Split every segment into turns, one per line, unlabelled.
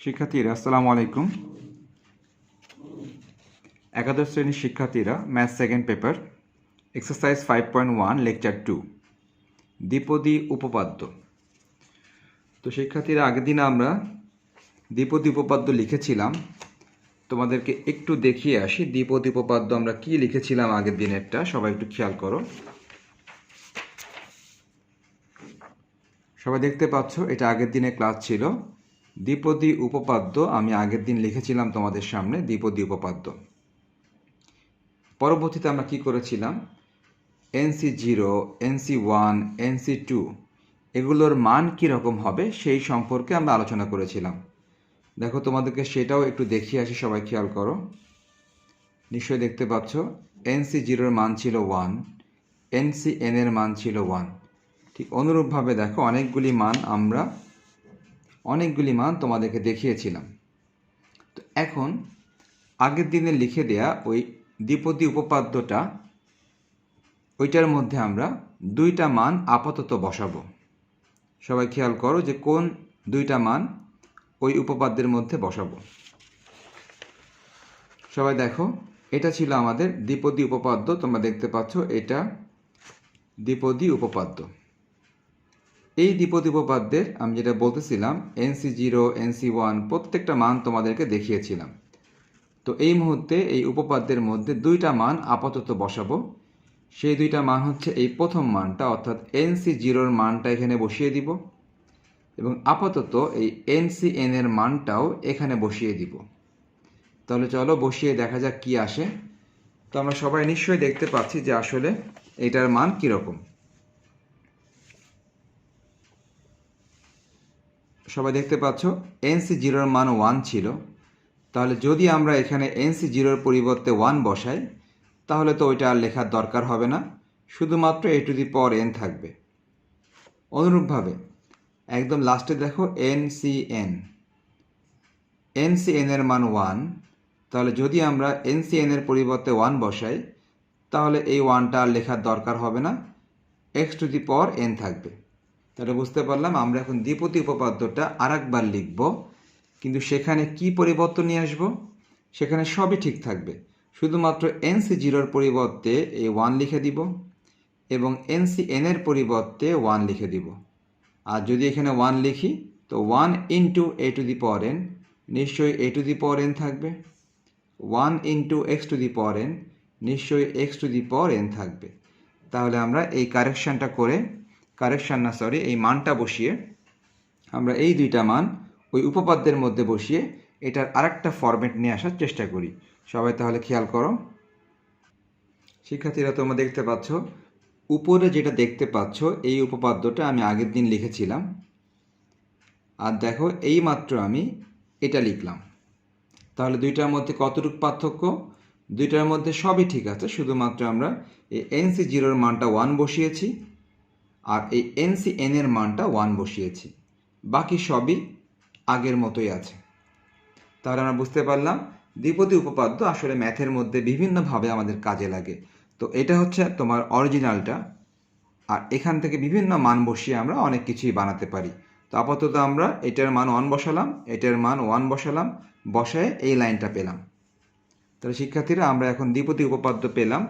শিক্ষার্থীরা আসসালামু আলাইকুম। একাদশ শ্রেণীর শিক্ষার্থীরা math second paper exercise 5.1 lecture 2 দ্বিপদী উপপাদ্য। তো শিক্ষার্থীরা আগের দিন আমরা দ্বিপদী উপপাদ্য লিখেছিলাম, তোমাদেরকে একটু দেখিয়ে আসি দ্বিপদী উপপাদ্য আমরা কি লিখেছিলাম আগের দিনেরটা। সবাই একটু খেয়াল করো। সবাই দেখতে পাচ্ছ এটা আগের দিনের ক্লাস ছিল। দ্বিপদী উপপাদ্য আমি আগের দিন লিখেছিলাম তোমাদের সামনে দ্বিপদী উপপাদ্য। পরবর্তীতে আমরা কি করেছিলাম, NC0, NC1, NC2 এগুলোর মান কীরকম হবে সেই সম্পর্কে আমরা আলোচনা করেছিলাম। দেখো তোমাদেরকে সেটাও একটু দেখিয়ে আসি, সবাই খেয়াল করো। নিশ্চয়ই দেখতে পাচ্ছ NC0 মান ছিল 1, NCN এর মান ছিল 1। ঠিক অনুরূপভাবে দেখো অনেকগুলি মান তোমাদেরকে দেখিয়েছিলাম। তো এখন আগের দিনে লিখে দেয়া ওই দ্বিপদী উপপাদ্যটা, ওইটার মধ্যে আমরা দুইটা মান আপাতত বসাবো। সবাই খেয়াল করো যে কোন দুইটা মান ওই উপপাদ্যের মধ্যে বসাবো। সবাই দেখো, এটা ছিল আমাদের দ্বিপদী উপপাদ্য। তোমরা দেখতে পাচ্ছ এটা দ্বিপদী উপপাদ্য। এই দ্বিপদী উপপাদ্যের আমি যেটা বলতেছিলাম NC0, NC1 প্রত্যেকটা মান তোমাদেরকে দেখিয়েছিলাম। তো এই মুহূর্তে এই উপপাদ্যের মধ্যে দুইটা মান আপাতত বসাবো। সেই দুইটা মান হচ্ছে এই প্রথম মানটা, অর্থাৎ NC0 মানটা এখানে বসিয়ে দিব এবং আপাতত এই NCN এর মানটাও এখানে বসিয়ে দিব। তাহলে চলো বসিয়ে দেখা যাক কি আসে। তো আমরা সবাই নিশ্চয়ই দেখতে পাচ্ছি যে আসলে এটার মান কীরকম। সবাই দেখতে পাচ্ছ NC0 এর মান 1 ছিল। তাহলে যদি আমরা এখানে NC0 এর পরিবর্তে 1 বসাই তাহলে তো ওইটা আর লেখার দরকার হবে না, শুধুমাত্র a⁴n থাকবে। অনুরূপভাবে একদম লাস্টে দেখো NCN এর মান 1। তাহলে যদি আমরা NCN এর পরিবর্তে 1 বসাই তাহলে এই 1টা আর লেখার দরকার হবে না, x⁴n থাকবে। তাহলে বুঝতে পারলাম আমরা এখন দ্বিপদী উপপাদ্যটা আরেকবার লিখব, কিন্তু সেখানে কি পরিবর্তন নিয়ে আসবো, সেখানে সবই ঠিক থাকবে। শুধুমাত্র NC0 এর পরিবর্তে এই 1 লিখে দিব এবং NCN এর পরিবর্তে 1 লিখে দিব। আর যদি এখানে 1 লিখি তো 1 ইন্টু a⁴n নিশ্চয়ই a⁴n থাকবে, 1 ইন্টু x⁴n নিশ্চয়ই x⁴n থাকবে। তাহলে আমরা এই এই মানটা বসিয়ে আমরা এই দুইটা মান ওই উপপাদ্যের মধ্যে বসিয়ে এটার আরেকটা ফরম্যাট নিয়ে আসার চেষ্টা করি। সবাই তাহলে খেয়াল করো। শিক্ষার্থীরা তোমরা দেখতে পাচ্ছ উপরে যেটা দেখতে পাচ্ছ এই উপপাদ্যটা আমি আগের দিন লিখেছিলাম। আর দেখো এই মাত্র আমি এটা লিখলাম। তাহলে দুইটার মধ্যে কতটুকু পার্থক্য? দুইটার মধ্যে সবই ঠিক আছে, শুধুমাত্র আমরা এই NC0 এর মানটা 1 বসিয়েছি আর এই NCN এর মানটা 1 বসিয়েছি। বাকি সবই আগের মতোই আছে। তাহলে আমরা বুঝতে পারলাম দ্বিপদী উপপাদ্য আসলে ম্যাথের মধ্যে বিভিন্নভাবে আমাদের কাজে লাগে। তো এটা হচ্ছে তোমার অরিজিনালটা, আর এখান থেকে বিভিন্ন মান বসিয়ে আমরা অনেক কিছুই বানাতে পারি। তো আপাতত আমরা এটার মান 1 বসালাম, এটার মান 1 বসালাম, বসায় এই লাইনটা পেলাম। তাহলে শিক্ষার্থীরা আমরা এখন দ্বিপদী উপপাদ্য পেলাম,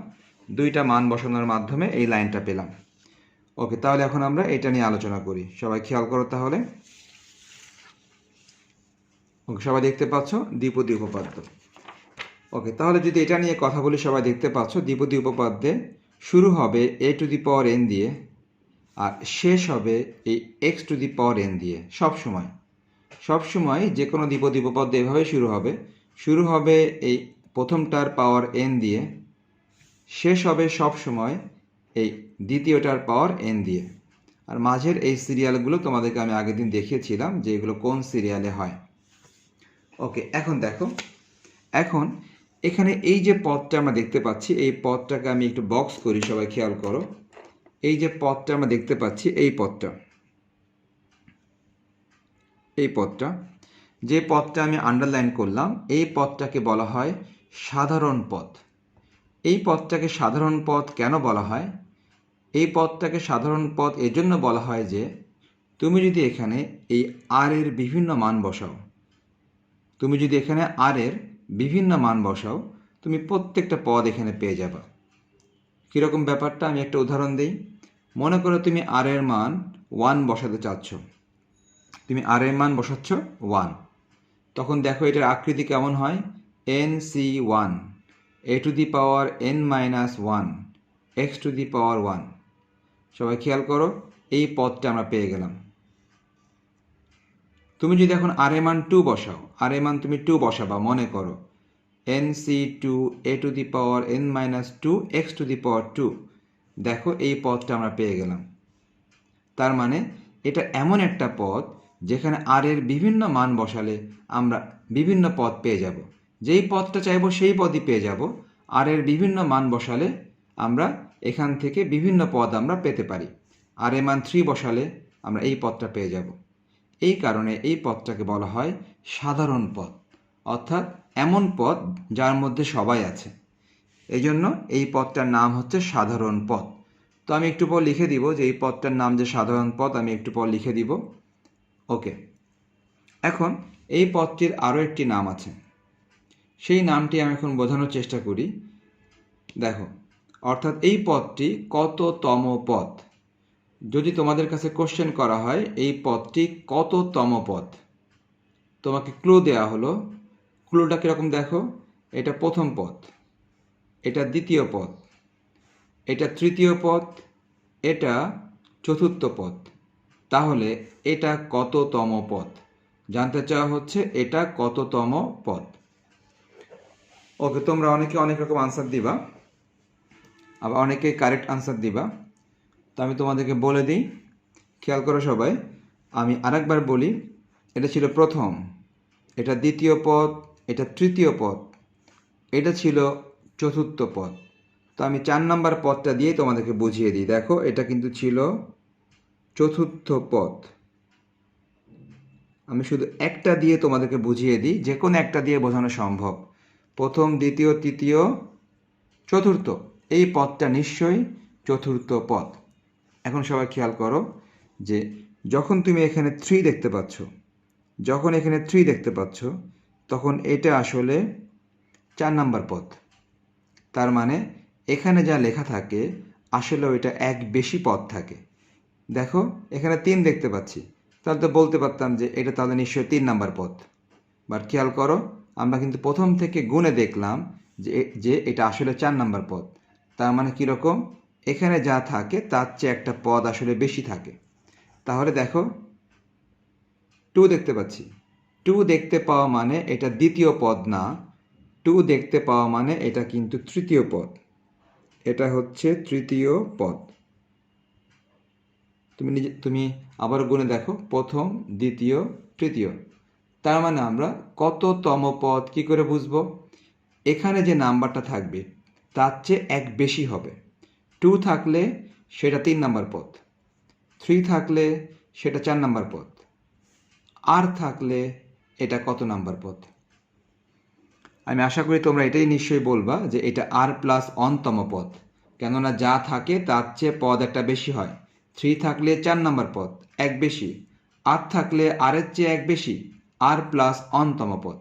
দুইটা মান বসানোর মাধ্যমে এই লাইনটা পেলাম। ওকে, তাহলে এখন আমরা এটা নিয়ে আলোচনা করি। সবাই খেয়াল করো তাহলে। ওকে, সবাই দেখতে পাচ্ছ দ্বিপদী উপপাদ্য। ওকে, তাহলে যদি এটা নিয়ে কথা বলি, সবাই দেখতে পাচ্ছ দ্বিপদী উপপাদ্যে শুরু হবে a⁴n দিয়ে আর শেষ হবে এই x⁴n দিয়ে। সবসময় যে কোনো দ্বিপদী উপপাদ্য এভাবে শুরু হবে এই প্রথমটার পাওয়ার n দিয়ে, শেষ হবে সবসময় এই দ্বিতীয়টার পাওয়ার n দিয়ে। আর মাঝের এই সিরিয়ালগুলো তোমাদেরকে আমি আগের দিন দেখিয়েছিলাম যে এগুলো কোন সিরিয়ালে হয়। ওকে, এখন দেখো, এখন এখানে এই যে পদটা আমরা দেখতে পাচ্ছি এই পদটাকে আমি একটু বক্স করি। সবাই খেয়াল করো, এই যে পদটা আমরা দেখতে পাচ্ছি এই পদটা যে পদটা আমি আন্ডারলাইন করলাম এই পদটাকে বলা হয় সাধারণ পদ। এই পদটাকে সাধারণ পদ কেন বলা হয়? এই পদটাকে সাধারণ পদ এজন্য বলা হয় যে তুমি যদি এখানে এই r এর বিভিন্ন মান বসাও, তুমি যদি এখানে আর এর বিভিন্ন মান বসাও তুমি প্রত্যেকটা পদ এখানে পেয়ে যাবে। কীরকম ব্যাপারটা আমি একটা উদাহরণ দিই। মনে করো তুমি আর এর মান 1 বসাতে চাচ্ছ, তুমি আর এর মান বসাচ্ছ 1, তখন দেখো এটার আকৃতি কেমন হয়, NC1 a to the power n-1 x to the power 1। সবাই খেয়াল করো, এই পদটা আমরা পেয়ে গেলাম। তুমি যদি এখন আর এর মান 2 বসাও, আর এর মান তুমি 2 বসাবা, মনে করো NC2 a to the power n-2 x to the power 2। দেখো এই পদটা আমরা পেয়ে গেলাম। তার মানে এটা এমন একটা পদ যেখানে আর এর বিভিন্ন মান বসালে আমরা বিভিন্ন পদ পেয়ে যাব। যেই পদটা চাইবো সেই পদই পেয়ে যাব। আর এর বিভিন্ন মান বসালে আমরা এখান থেকে বিভিন্ন পদ আমরা পেতে পারি। আর এর মান 3 বসালে আমরা এই পদটা পেয়ে যাব। এই কারণে এই পদটাকে বলা হয় সাধারণ পদ, অর্থাৎ এমন পদ যার মধ্যে সবাই আছে। এই জন্য এই পদটার নাম হচ্ছে সাধারণ পদ। তো আমি একটু পর লিখে দিব যে এই পদটার নাম যে সাধারণ পদ, আমি একটু পর লিখে দিব। ওকে, এখন এই পদটির আরও একটি নাম আছে, সেই নামটি আমি এখন বোঝানোর চেষ্টা করি। দেখো, অর্থাৎ এই পদটি কততম পদ। যদি তোমাদের কাছে কোশ্চেন করা হয় এই পদটি কততম পদ, তোমাকে ক্লু দেওয়া হলো। ক্লুটা কীরকম দেখো, এটা প্রথম পদ, এটা দ্বিতীয় পদ, এটা তৃতীয় পদ, এটা চতুর্থ পদ। তাহলে এটা কততম পদ জানতে চাওয়া হচ্ছে, এটা কততম পদ। ওকে, তোমরা অনেকে অনেক রকম আনসার দিবা, আবার অনেকে কারেক্ট আনসার দিবা। তো আমি তোমাদেরকে বলে দিই, খেয়াল করো সবাই। আমি আরেকবার বলি, এটা ছিল প্রথম, এটা দ্বিতীয় পদ, এটা তৃতীয় পদ, এটা ছিল চতুর্থ পদ। তো আমি 4 নম্বর পদটা দিয়ে তোমাদেরকে বুঝিয়ে দিই। দেখো, এটা কিন্তু ছিল চতুর্থ পদ। আমি শুধু একটা দিয়ে তোমাদেরকে বুঝিয়ে দিই, যে কোনো একটা দিয়ে বোঝানো সম্ভব। প্রথম, দ্বিতীয়, তৃতীয়, চতুর্থ, এই পদটা নিশ্চয়ই চতুর্থ পদ। এখন সবাই খেয়াল করো যে যখন তুমি এখানে 3 দেখতে পাচ্ছ, যখন এখানে 3 দেখতে পাচ্ছ, তখন এটা আসলে 4 নম্বর পদ। তার মানে এখানে যা লেখা থাকে আসলে ওইটা এক বেশি পদ থাকে। দেখো, এখানে 3 দেখতে পাচ্ছি, তাহলে তো বলতে পারতাম যে এটা তাহলে নিশ্চয়ই 3 নম্বর পদ। বাট খেয়াল করো, আমরা কিন্তু প্রথম থেকে গুণে দেখলাম যে এটা আসলে 4 নম্বর পদ। তার মানে কীরকম, এখানে যা থাকে তার চেয়ে একটা পদ আসলে বেশি থাকে। তাহলে দেখো, 2 দেখতে পাচ্ছি, 2 দেখতে পাওয়া মানে এটা দ্বিতীয় পদ না, 2 দেখতে পাওয়া মানে এটা কিন্তু তৃতীয় পদ, এটা হচ্ছে তৃতীয় পদ। তুমি আবার গুণে দেখো, প্রথম, দ্বিতীয়, তৃতীয়। তার মানে আমরা কততম পদ কি করে বুঝবো, এখানে যে নাম্বারটা থাকবে তার চেয়ে এক বেশি হবে। 2 থাকলে সেটা 3 নম্বর পদ, 3 থাকলে সেটা 4 নম্বর পদ, আর থাকলে এটা কত নম্বর পদ। আমি আশা করি তোমরা এটাই নিশ্চয়ই বলবা যে এটা আর প্লাস অনতম পদ, কেননা যা থাকে তার চেয়ে পদ একটা বেশি হয়। 3 থাকলে 4 নম্বর পদ, এক বেশি, আর থাকলে আরের চেয়ে এক বেশি, আর প্লাস অনতম পদ।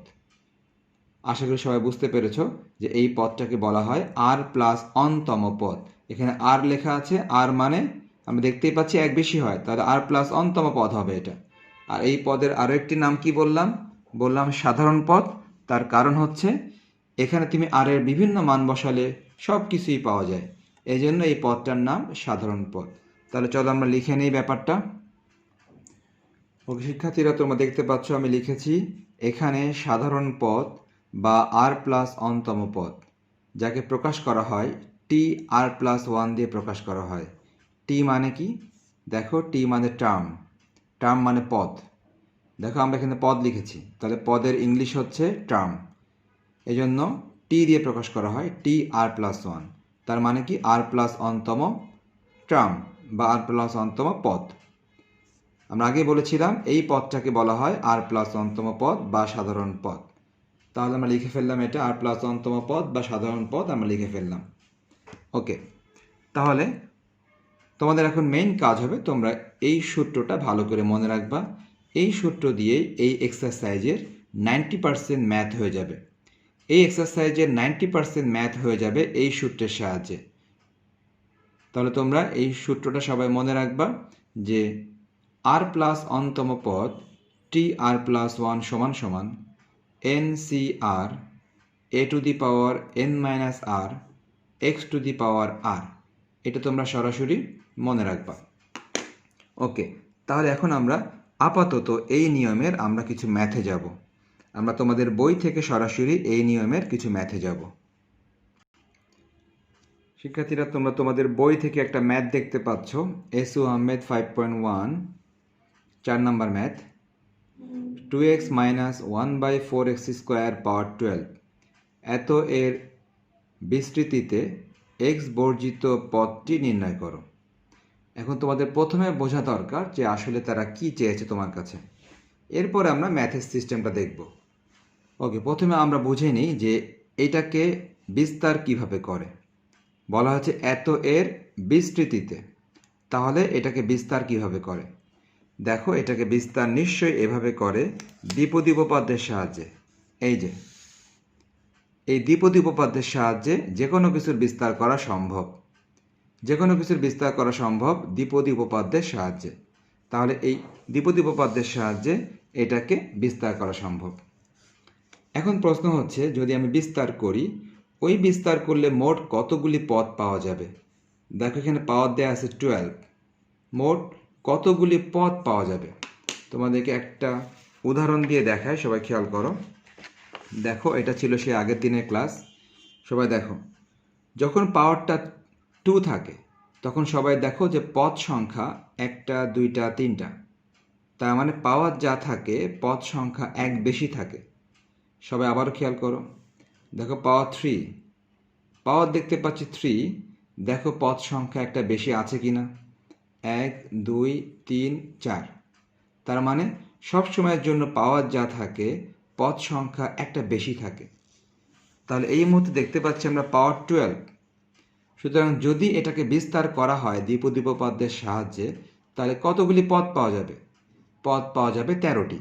আশা করি সবাই বুঝতে পেরেছ যে এই পদটাকে বলা হয় আর প্লাস অনতম পদ। এখানে আর লেখা আছে, আর মানে আমরা দেখতেই পাচ্ছি এক বেশি হয়, তাহলে আর প্লাস অনতম পদ হবে এটা। আর এই পদের আরও একটি নাম কি বললাম সাধারণ পদ। তার কারণ হচ্ছে এখানে তুমি আর এর বিভিন্ন মান বসালে সব কিছুই পাওয়া যায়, এই জন্য এই পদটার নাম সাধারণ পদ। তাহলে চলো আমরা লিখে নিই ব্যাপারটা। ওকে শিক্ষার্থীরা, তোমরা দেখতে পাচ্ছ আমি লিখেছি এখানে সাধারণ পদ বা আর প্লাস অনতম পদ, যাকে প্রকাশ করা হয় টি আর প্লাস 1 দিয়ে প্রকাশ করা হয়। টি মানে কি, দেখো, টি মানে টার্ম, টার্ম মানে পদ। দেখো আমরা এখানে পদ লিখেছি, তাহলে পদের ইংলিশ হচ্ছে টার্ম, এই জন্য টি দিয়ে প্রকাশ করা হয়, টি আর প্লাস 1। তার মানে কি, আর প্লাস অনতম টার্ম বা আর প্লাস অনতম পদ। আমরা আগে বলেছিলাম এই পদটাকে বলা হয় আর প্লাস অনতম পদ বা সাধারণ পদ। তাহলে আমরা লিখে ফেললাম এটা আর প্লাস অনতম পদ বা সাধারণ পদ আমরা লিখে ফেললাম। ওকে, তাহলে তোমাদের এখন মেইন কাজ হবে তোমরা এই সূত্রটা ভালো করে মনে রাখবা। এই সূত্র দিয়েই এই এক্সারসাইজের 90% ম্যাথ হয়ে যাবে। এই এক্সারসাইজের 90% ম্যাথ হয়ে যাবে এই সূত্রের সাহায্যে। তাহলে তোমরা এই সূত্রটা সবাই মনে রাখবা যে r প্লাস অনতম পদ tr+1 সমান সমান ncr a to the power n minus r x to the power r। এটা তোমরা সরাসরি মনে রাখবা। ওকে, তাহলে এখন আমরা আপাতত এই নিয়মের আমরা কিছু ম্যাথে যাব। আমরা তোমাদের বই থেকে সরাসরি এই নিয়মের কিছু ম্যাথে যাব। শিক্ষার্থীরা, তোমরা তোমাদের বই থেকে একটা ম্যাথ দেখতে পাচ্ছ, এস ও আহমেদ 5.1 4 নম্বর ম্যাথ, 2x মাইনাস 1/4x² পাওয়ার 12 এত এর বিস্তৃতিতে x বর্জিত পদটি নির্ণয় করো। এখন তোমাদের প্রথমে বোঝা দরকার যে আসলে তারা কি চেয়েছে তোমার কাছে, এরপরে আমরা ম্যাথের সিস্টেমটা দেখব। ওকে, প্রথমে আমরা বুঝে নিই যে এটাকে বিস্তার কিভাবে করে। বলা হচ্ছে এত এর বিস্তৃতিতে, তাহলে এটাকে বিস্তার কিভাবে করে। দেখো, এটাকে বিস্তার নিশ্চয়ই এভাবে করে দ্বিপদী উপপাদ্যের সাহায্যে। এই যে এই দ্বিপদী উপপাদ্যের সাহায্যে যে কোনো কিছুর বিস্তার করা সম্ভব, যে কোনো কিছুর বিস্তার করা সম্ভব দ্বিপদী উপপাদ্যের সাহায্যে। তাহলে এই দ্বিপদী উপপাদ্যের সাহায্যে এটাকে বিস্তার করা সম্ভব। এখন প্রশ্ন হচ্ছে, যদি আমি বিস্তার করি, ওই বিস্তার করলে মোট কতগুলি পদ পাওয়া যাবে। দেখো, এখানে পাওয়ার দেওয়া আছে 12, মোট কতগুলি পদ পাওয়া যাবে। তোমাদেরকে একটা উদাহরণ দিয়ে দেখায়, সবাই খেয়াল করো। দেখো, এটা ছিল সেই আগের দিনের ক্লাস। সবাই দেখো, যখন পাওয়ারটা 2 থাকে তখন সবাই দেখো যে পদ সংখ্যা 1টা 2টা 3টা, তার মানে পাওয়ার যা থাকে পদ সংখ্যা 1 বেশি থাকে। সবাই আবারও খেয়াল করো, দেখো পাওয়ার 3, পাওয়ার দেখতে পাচ্ছি 3, দেখো পদ সংখ্যা একটা বেশি আছে কিনা, 1 2 3 4, তার মানে সব সময়ের জন্য পাওয়ার যা থাকে পদ সংখ্যা একটা বেশি থাকে। তাহলে এই মুহূর্তে দেখতে পাচ্ছি আমরা পাওয়ার 12। সুতরাং যদি এটাকে বিস্তার করা হয় দ্বিপদী উপপাদ্যের সাহায্যে, তাহলে কতগুলি পদ পাওয়া যাবে। পদ পাওয়া যাবে 13টি।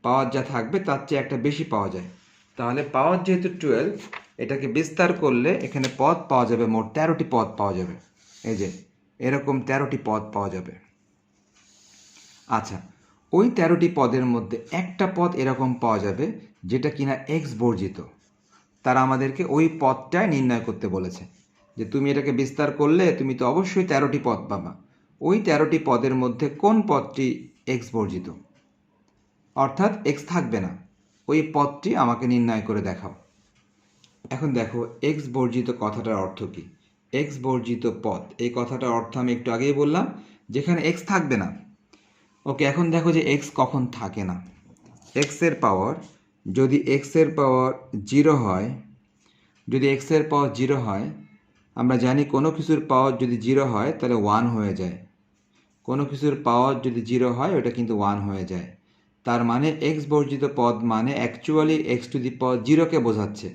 পাওয়ার যা থাকবে তার চেয়ে একটা বেশি পাওয়া যায়। তাহলে পাওয়ার যেহেতু 12, এটাকে বিস্তার করলে এখানে পদ পাওয়া যাবে মোট 13টি পদ পাওয়া যাবে। এই যে এরকম 13টি পদ পাওয়া যাবে। আচ্ছা, ওই 13টি পদের মধ্যে একটা পদ এরকম পাওয়া যাবে যেটা কিনা x বর্জিত। তারা আমাদেরকে ওই পদটাই নির্ণয় করতে বলেছে যে তুমি এটাকে বিস্তার করলে তুমি তো অবশ্যই 13টি পদ পাবা। ওই 13টি পদের মধ্যে কোন পদটি x বর্জিত, অর্থাৎ x থাকবে না, ওই পদটি আমাকে নির্ণয় করে দেখাও। এখন দেখো, x বর্জিত কথাটার অর্থ কি। x বর্জিত পদ, এই কথাটার অর্থ আমি একটু আগেই বললাম, যেখানে x থাকবে না। ওকে, এখন দেখো যে x কখন থাকে না। x এর পাওয়ার যদি x এর পাওয়ার 0 হয়, যদি x এর পাওয়ার 0 হয়, আমরা জানি কোনো কিছুর পাওয়ার যদি 0 হয় তাহলে 1 হয়ে যায়। কোনো কিছুর পাওয়ার যদি 0 হয় ওটা কিন্তু 1 হয়ে যায়। তার মানে x বর্জিত পদ মানে অ্যাকচুয়ালি x টু দি পাওয়ার 0কে বোঝাচ্ছে।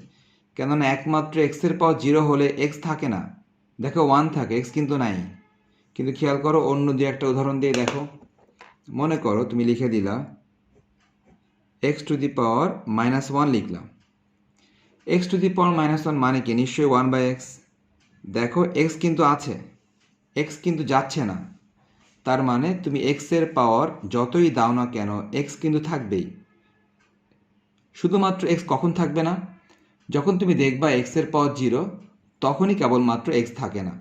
কেননা একমাত্র x এর পাওয়ার 0 হলে x থাকে না, দেখো 1 থাকে, x কিন্তু নাই। কিন্তু খেয়াল করো, অন্য দিয়ে একটা উদাহরণ দিয়ে দেখো। মনে করো তুমি লিখে দিলা x টু দি পাওয়ার -1 লিখলাম। x টু দি পাওয়ার -1 মানে কি, নিশ্চয়ই 1/x। দেখো x কিন্তু আছে, x কিন্তু যাচ্ছে না। তার মানে তুমি x এর পাওয়ার যতই দাও না কেন x কিন্তু থাকবেই। শুধুমাত্র x কখন থাকবে না, যখন তুমি দেখবা x এর পাওয়ার 0, তখনই কেবলমাত্র x থাকে না।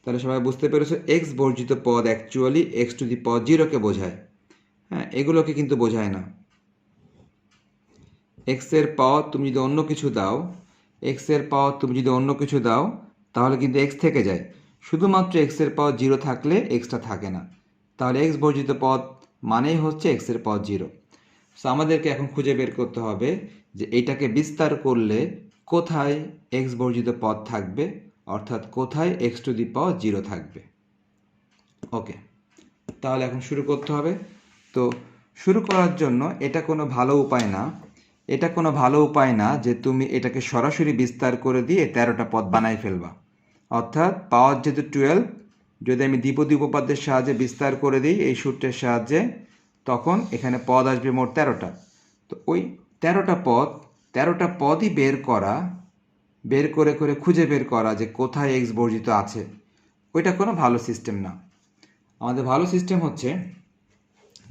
তাহলে সবাই বুঝতে পেরেছো, x বর্জিত পদ অ্যাকচুয়ালি x টু দি পাওয়ার 0কে বোঝায়। হ্যাঁ, এগুলোকে কিন্তু বোঝায় না। x এর পাওয়ার তুমি যদি অন্য কিছু দাও, x এর পাওয়ার তুমি যদি অন্য কিছু দাও তাহলে কিন্তু x থেকে যায়। শুধুমাত্র x এর পাওয়ার 0 থাকলে xটা থাকে না। তাহলে x বর্জিত পদ মানেই হচ্ছে x এর পাওয়ার 0। সো আমাদেরকে এখন খুঁজে বের করতে হবে যে এইটাকে বিস্তার করলে কোথায় x বর্জিত পদ থাকবে, অর্থাৎ কোথায় x টু দি পাওয়ার 0 থাকবে। ওকে, তাহলে এখন শুরু করতে হবে। তো শুরু করার জন্য এটা কোনো ভালো উপায় না, এটা কোনো ভালো উপায় না যে তুমি এটাকে সরাসরি বিস্তার করে দিয়ে 13টা পদ বানাই ফেলবা। অর্থাৎ পাওয়ার যেহেতু 12, যদি আমি দ্বিপদী উপপাদ্যের সাহায্যে বিস্তার করে দিই এই সূত্রের সাহায্যে, তখন এখানে পদ আসবে মোট 13টা। তো ওই তেরোটা পদই বের করে খুঁজে বের করা যে কোথায় এক্স বর্জিত আছে, ওইটা কোনো ভালো সিস্টেম না। আমাদের ভালো সিস্টেম হচ্ছে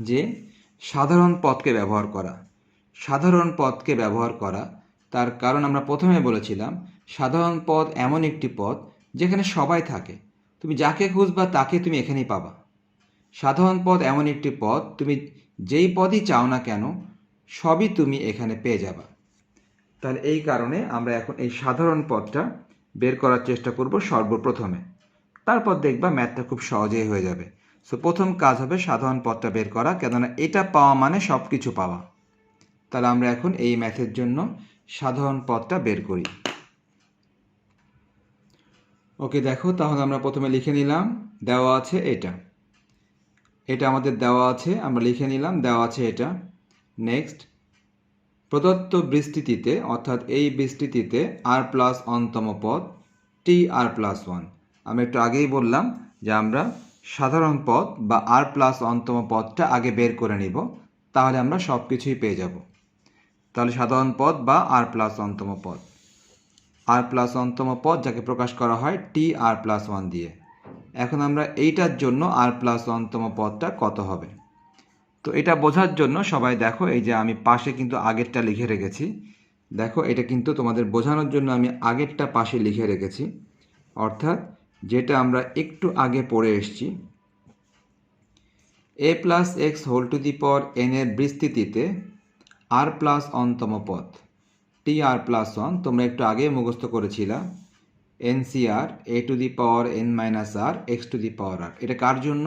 যে সাধারণ পদকে ব্যবহার করা। তার কারণ আমরা প্রথমে বলেছিলাম সাধারণ পদ এমন একটি পদ যেখানে সবাই থাকে, তুমি যাকে খুঁজবা তাকে তুমি এখানেই পাবা। সাধারণ পদ এমন একটি পদ তুমি যেই পদই চাও না কেন সবই তুমি এখানে পেয়ে যাবা। তাহলে এই কারণে আমরা এখন এই সাধারণ পদটা বের করার চেষ্টা করব সর্বপ্রথমে, তারপর দেখবা ম্যাথটা খুব সহজেই হয়ে যাবে। সো প্রথম কাজ হবে সাধারণ পদটা বের করা, কেননা এটা পাওয়া মানে সব কিছু পাওয়া। তাহলে আমরা এখন এই ম্যাথের জন্য সাধারণ পদটা বের করি। ওকে, দেখো তাহলে আমরা প্রথমে লিখে নিলাম দেওয়া আছে এটা আমাদের দেওয়া আছে, আমরা লিখে নিলাম দেওয়া আছে এটা। নেক্সট, প্রদত্ত বিস্তৃতিতে অর্থাৎ এই বিস্তৃতিতে r প্লাস অনতম পদ tr+1। আমি একটু আগেই বললাম যে আমরা সাধারণ পদ বা r প্লাস অনতম পদটা আগে বের করে নিব, তাহলে আমরা সব কিছুই পেয়ে যাব। তাহলে সাধারণ পদ বা r প্লাস অনতম পদ, r প্লাস অনতম পদ যাকে প্রকাশ করা হয় tr+1 দিয়ে। এখন আমরা এইটার জন্য r প্লাস অনতম পদটা কত হবে, তো এটা বোঝার জন্য সবাই দেখো এই যে আমি পাশে কিন্তু আগেরটা লিখে রেখেছি। দেখো এটা কিন্তু তোমাদের বোঝানোর জন্য আমি আগেরটা পাশে লিখে রেখেছি, অর্থাৎ যেটা আমরা একটু আগে পড়ে এসেছি। a plus x whole to the power n এর বিস্তৃতিতে r প্লাস অনতম পদ tr+1 তোমরা একটু আগে মুখস্থ করেছিলা, NCR a to the power n minus r x to the power r। এটা কার জন্য?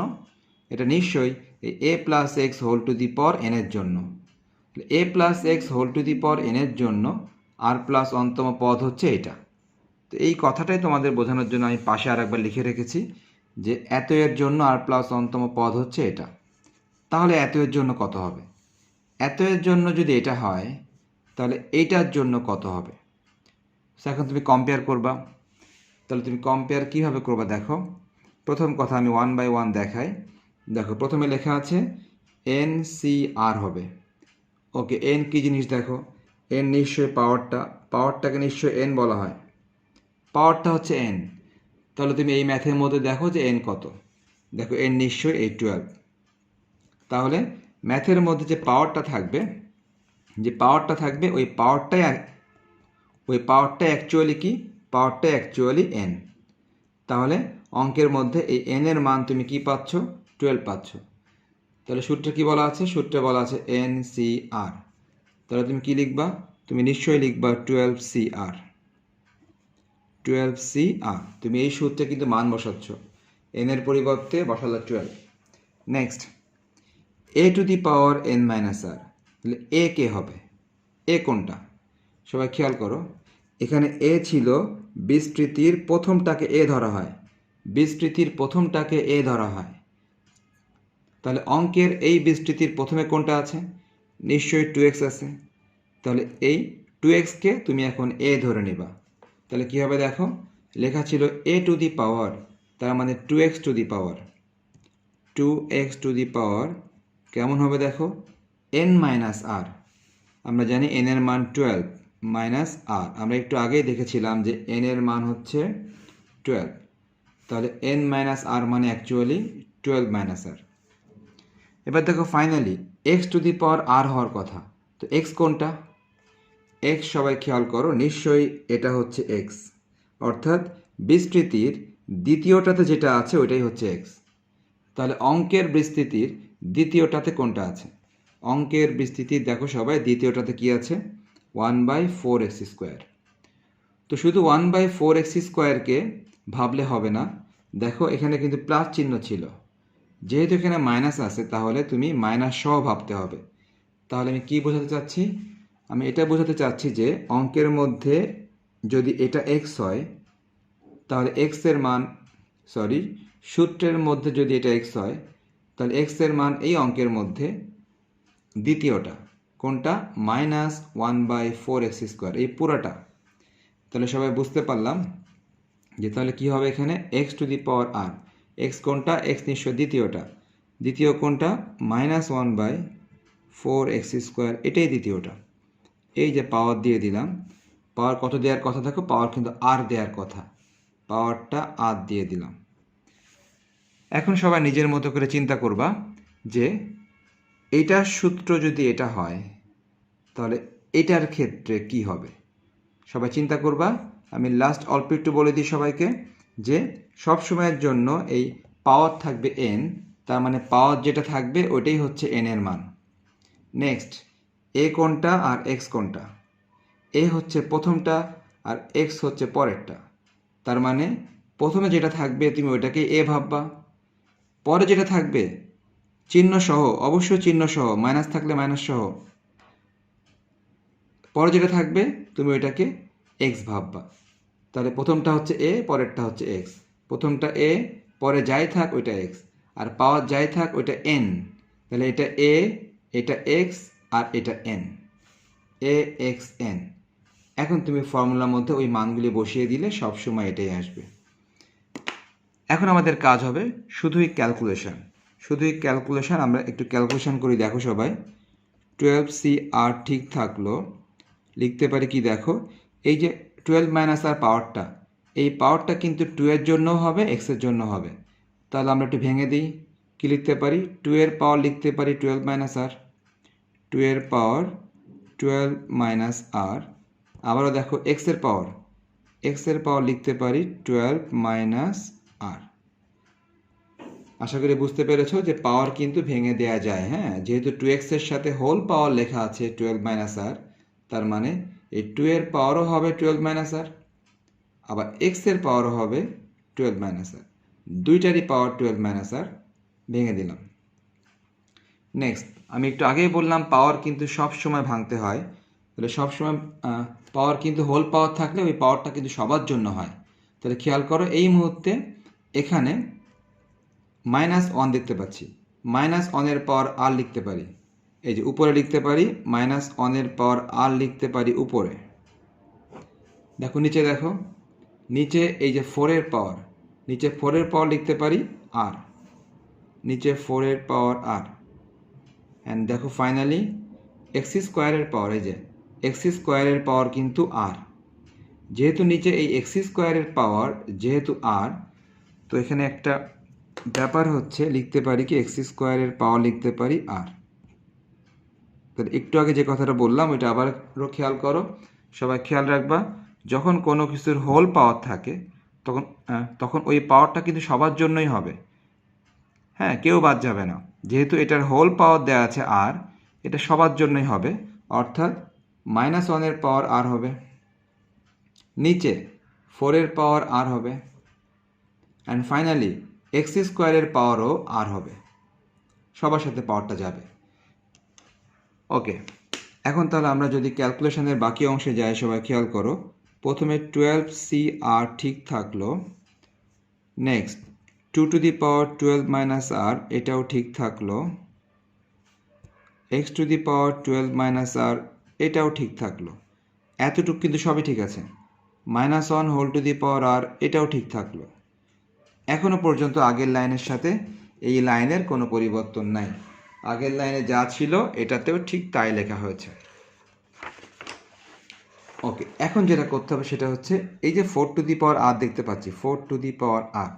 এটা নিশ্চয়ই এই a plus x whole to the power n এর জন্য। a plus x whole to the power n এর জন্য r প্লাস অনতম পদ হচ্ছে এটা। তো এই কথাটাই তোমাদের বোঝানোর জন্য আমি পাশে আর একবার লিখে রেখেছি যে এত এর জন্য r প্লাস অনতম পদ হচ্ছে এটা। তাহলে এত এর জন্য কত হবে? এত এর জন্য যদি এটা হয় তাহলে এইটার জন্য কত হবে? এখন তুমি কম্পেয়ার করবা। তাহলে তুমি কম্পেয়ার কীভাবে করবা দেখো। প্রথম কথা আমি 1/1 দেখাই। দেখো প্রথমে লেখা আছে NCR হবে। ওকে, n কী জিনিস দেখো, n নিশ্চয়ই পাওয়ারটাকে নিশ্চয়ই n বলা হয়, পাওয়ারটা হচ্ছে n। তাহলে তুমি এই ম্যাথের মধ্যে দেখো যে n কত, দেখো n নিশ্চয়ই এই 12। তাহলে ম্যাথের মধ্যে যে পাওয়ারটা থাকবে ওই পাওয়ারটাই অ্যাকচুয়ালি কি? পাওয়ারটাই অ্যাকচুয়ালি n। তাহলে অঙ্কের মধ্যে এই n এর মান তুমি কি পাচ্ছ? 12 পাচ্ছ। তাহলে সূত্রে কি বলা আছে? সূত্রে বলা আছে NCR। তাহলে তুমি কি লিখবা? তুমি নিশ্চয়ই লিখবা 12CR। তুমি এই সূত্রে কিন্তু মান বসাচ্ছ, n এর পরিবর্তে বসালে 12। Next, a to the power n minus r। তাহলে a কে হবে? a কোনটা? সবাই খেয়াল করো, এখানে a ছিল বিস্তৃতির প্রথমটাকে a ধরা হয়। তাহলে অঙ্কের এই বিস্তৃতির প্রথমে কোনটা আছে? নিশ্চয়ই 2x আছে। তাহলে এই 2xকে তুমি এখন a ধরে নিবা। তাহলে কী হবে দেখো, লেখা ছিল a টু দি পাওয়ার, তার মানে 2x টু দি পাওয়ার কেমন হবে দেখো, n মাইনাস r। আমরা জানি n এর মান 12 মাইনাস r, আমরা একটু আগেই দেখেছিলাম যে n এর মান হচ্ছে 12। তাহলে n মাইনাস r মানে অ্যাকচুয়ালি 12 মাইনাস r। এবার দেখো finally x to the power r হওয়ার কথা, তো x কোনটা? x সবাই খেয়াল করো, নিশ্চয়ই এটা হচ্ছে x, অর্থাৎ বিস্তৃতির দ্বিতীয়টাতে যেটা আছে ওইটাই হচ্ছে x। তাহলে অঙ্কের বিস্তৃতির দ্বিতীয়টাতে কোনটা আছে? অঙ্কের বিস্তৃতির দেখো সবাই দ্বিতীয়টাতে কি আছে? 1/4x²। তো শুধু 1/4x²কে ভাবলে হবে না, দেখো এখানে কিন্তু প্লাস চিহ্ন ছিল, যেহেতু এখানে মাইনাস আছে তাহলে তুমি মাইনাস সহ ভাবতে হবে। তাহলে আমি কি বোঝাতে চাচ্ছি? আমি এটা বোঝাতে চাচ্ছি যে অঙ্কের মধ্যে যদি এটা x হয় তাহলে সূত্রের মধ্যে যদি এটা x হয় তাহলে x এর মান এই অঙ্কের মধ্যে দ্বিতীয়টা কোনটা? -1/4x², এই পুরোটা। তাহলে সবাই বুঝতে পারলাম যে তাহলে কি হবে এখানে x to the power r। x কোনটা? x নিশ্চয় দ্বিতীয় কোনটা? -1/4x², এটাই দ্বিতীয়টা। এই যে পাওয়ার দিয়ে দিলাম, পাওয়ার কত দেওয়ার কথা দেখো, পাওয়ার কিন্তু আর দেওয়ার কথা, পাওয়ারটা আর দিয়ে দিলাম। এখন সবাই নিজের মতো করে চিন্তা করবা যে এইটার সূত্র যদি এটা হয় তাহলে এটার ক্ষেত্রে কি হবে। সবাই চিন্তা করবা। আমি লাস্ট অল্প একটু বলে দিই সবাইকে যে সব সময়ের জন্য এই পাওয়ার থাকবে n, তার মানে পাওয়ার যেটা থাকবে ওইটাই হচ্ছে n এর মান। নেক্সট, a কোনটা আর x কোনটা, a হচ্ছে প্রথমটা আর x হচ্ছে পরেরটা, তার মানে প্রথমে যেটা থাকবে তুমি ওইটাকে a ভাববা, পরে যেটা থাকবে চিহ্ন সহ, অবশ্যই চিহ্ন সহ, মাইনাস থাকলে মাইনাস সহ, পরে যেটা থাকবে তুমি ওইটাকে x ভাববা। তাহলে প্রথমটা হচ্ছে a, পরেরটা হচ্ছে x, প্রথমটা a, পরে যাই থাক ওইটা x, আর পাওয়ার যাই থাক ওইটা n, তাহলে এটা a, এটা x আর এটা n, a x n। এখন তুমি ফর্মুলার মধ্যে ওই মানগুলি বসিয়ে দিলে সবসময় এটাই আসবে। এখন আমাদের কাজ হবে শুধুই ক্যালকুলেশন, শুধুই ক্যালকুলেশন। আমরা একটু ক্যালকুলেশন করি, দেখো সবাই। 12c আর ঠিক থাকলো, লিখতে পারি কি দেখো, এই যে 12 মাইনাস আর পাওয়ারটা, এই পাওয়ারটা কিন্তু 2 এর জন্যও হবে, x এর জন্য হবে। তাহলে আমরা একটু ভেঙে দিই, কি লিখতে পারি, 2 এর পাওয়ার লিখতে পারি 12 মাইনাস আর, 2 এর পাওয়ার 12 মাইনাস আর। আবারও দেখো x এর পাওয়ার লিখতে পারি 12 মাইনাস আর। আশা করি বুঝতে পেরেছো যে পাওয়ার কিন্তু ভেঙে দেয়া যায়। হ্যাঁ, যেহেতু 2x এর সাথে হোল পাওয়ার লেখা আছে 12 মাইনাস আর, তার মানে এই 2 এর পাওয়ারও হবে 12 মাইনাস আর, আবার x এর পাওয়ারও হবে 12 মাইনাস আর, দুইটারই পাওয়ার 12 মাইনাস আর, ভেঙে দিলাম। নেক্সট, আমি একটু আগেই বললাম পাওয়ার কিন্তু সব সময় ভাঙতে হয়, তাহলে সব সময় পাওয়ার কিন্তু হোল পাওয়ার থাকলে ওই পাওয়ারটা কিন্তু সবার জন্য হয়। তাহলে খেয়াল করো, এই মুহূর্তে এখানে -1 দেখতে পাচ্ছি, -1 এর পাওয়ার আর লিখতে পারি, এই যে উপরে লিখতে পারি, -1 এর পাওয়ার আর লিখতে পারি উপরে। দেখো নিচে, দেখো নিচে এই যে 4 এর পাওয়ার, নিচে 4 এর পাওয়ার লিখতে পারি আর, নিচে 4 এর পাওয়ার আর। অ্যান্ড দেখো ফাইনালি এক্স স্কোয়ারের পাওয়ার, এই যে এক্স স্কোয়ারের পাওয়ার কিন্তু আর, যেহেতু নিচে এই এক্স স্কোয়ারের পাওয়ার যেহেতু আর, তো এখানে একটা ব্যাপার হচ্ছে, লিখতে পারি কি এক্স স্কোয়ারের পাওয়ার লিখতে পারি আর। তাহলে একটু আগে যে কথাটা বললাম ওইটা আবার খেয়াল করো, সবাই খেয়াল রাখবা, যখন কোনো কিছুর হোল পাওয়ার থাকে তখন ওই পাওয়ারটা কিন্তু সবার জন্যই হবে। হ্যাঁ, কেউ বাদ যাবে না, যেহেতু এটার হোল পাওয়ার দেওয়া আছে আর, এটা সবার জন্যই হবে, অর্থাৎ -1 এর পাওয়ার আর হবে, নিচে 4 এর পাওয়ার আর হবে, অ্যান্ড ফাইনালি এক্স স্কোয়ারের পাওয়ারও আর হবে, সবার সাথে পাওয়ারটা যাবে। ওকে, এখন তাহলে আমরা যদি ক্যালকুলেশনের বাকি অংশে যাই, সবাই খেয়াল করো, প্রথমে 12c আর ঠিক থাকলো, next 2 to the power 12 minus r, এটাও ঠিক থাকলো, x to the power 12 minus r, এটাও ঠিক থাকলো, এতটুকু কিন্তু সবই ঠিক আছে। -1 হোল টু দি পাওয়ার আর, এটাও ঠিক থাকলো। এখনো পর্যন্ত আগের লাইনের সাথে এই লাইনের কোনো পরিবর্তন নাই, আগের লাইনে যা ছিল এটাতেও ঠিক তাই লেখা হয়েছে। ওকে, এখন যেটা করতে হবে সেটা হচ্ছে, এই যে 4 টু দি পাওয়ার আর দেখতে পাচ্ছি, 4 টু দি পাওয়ার আর,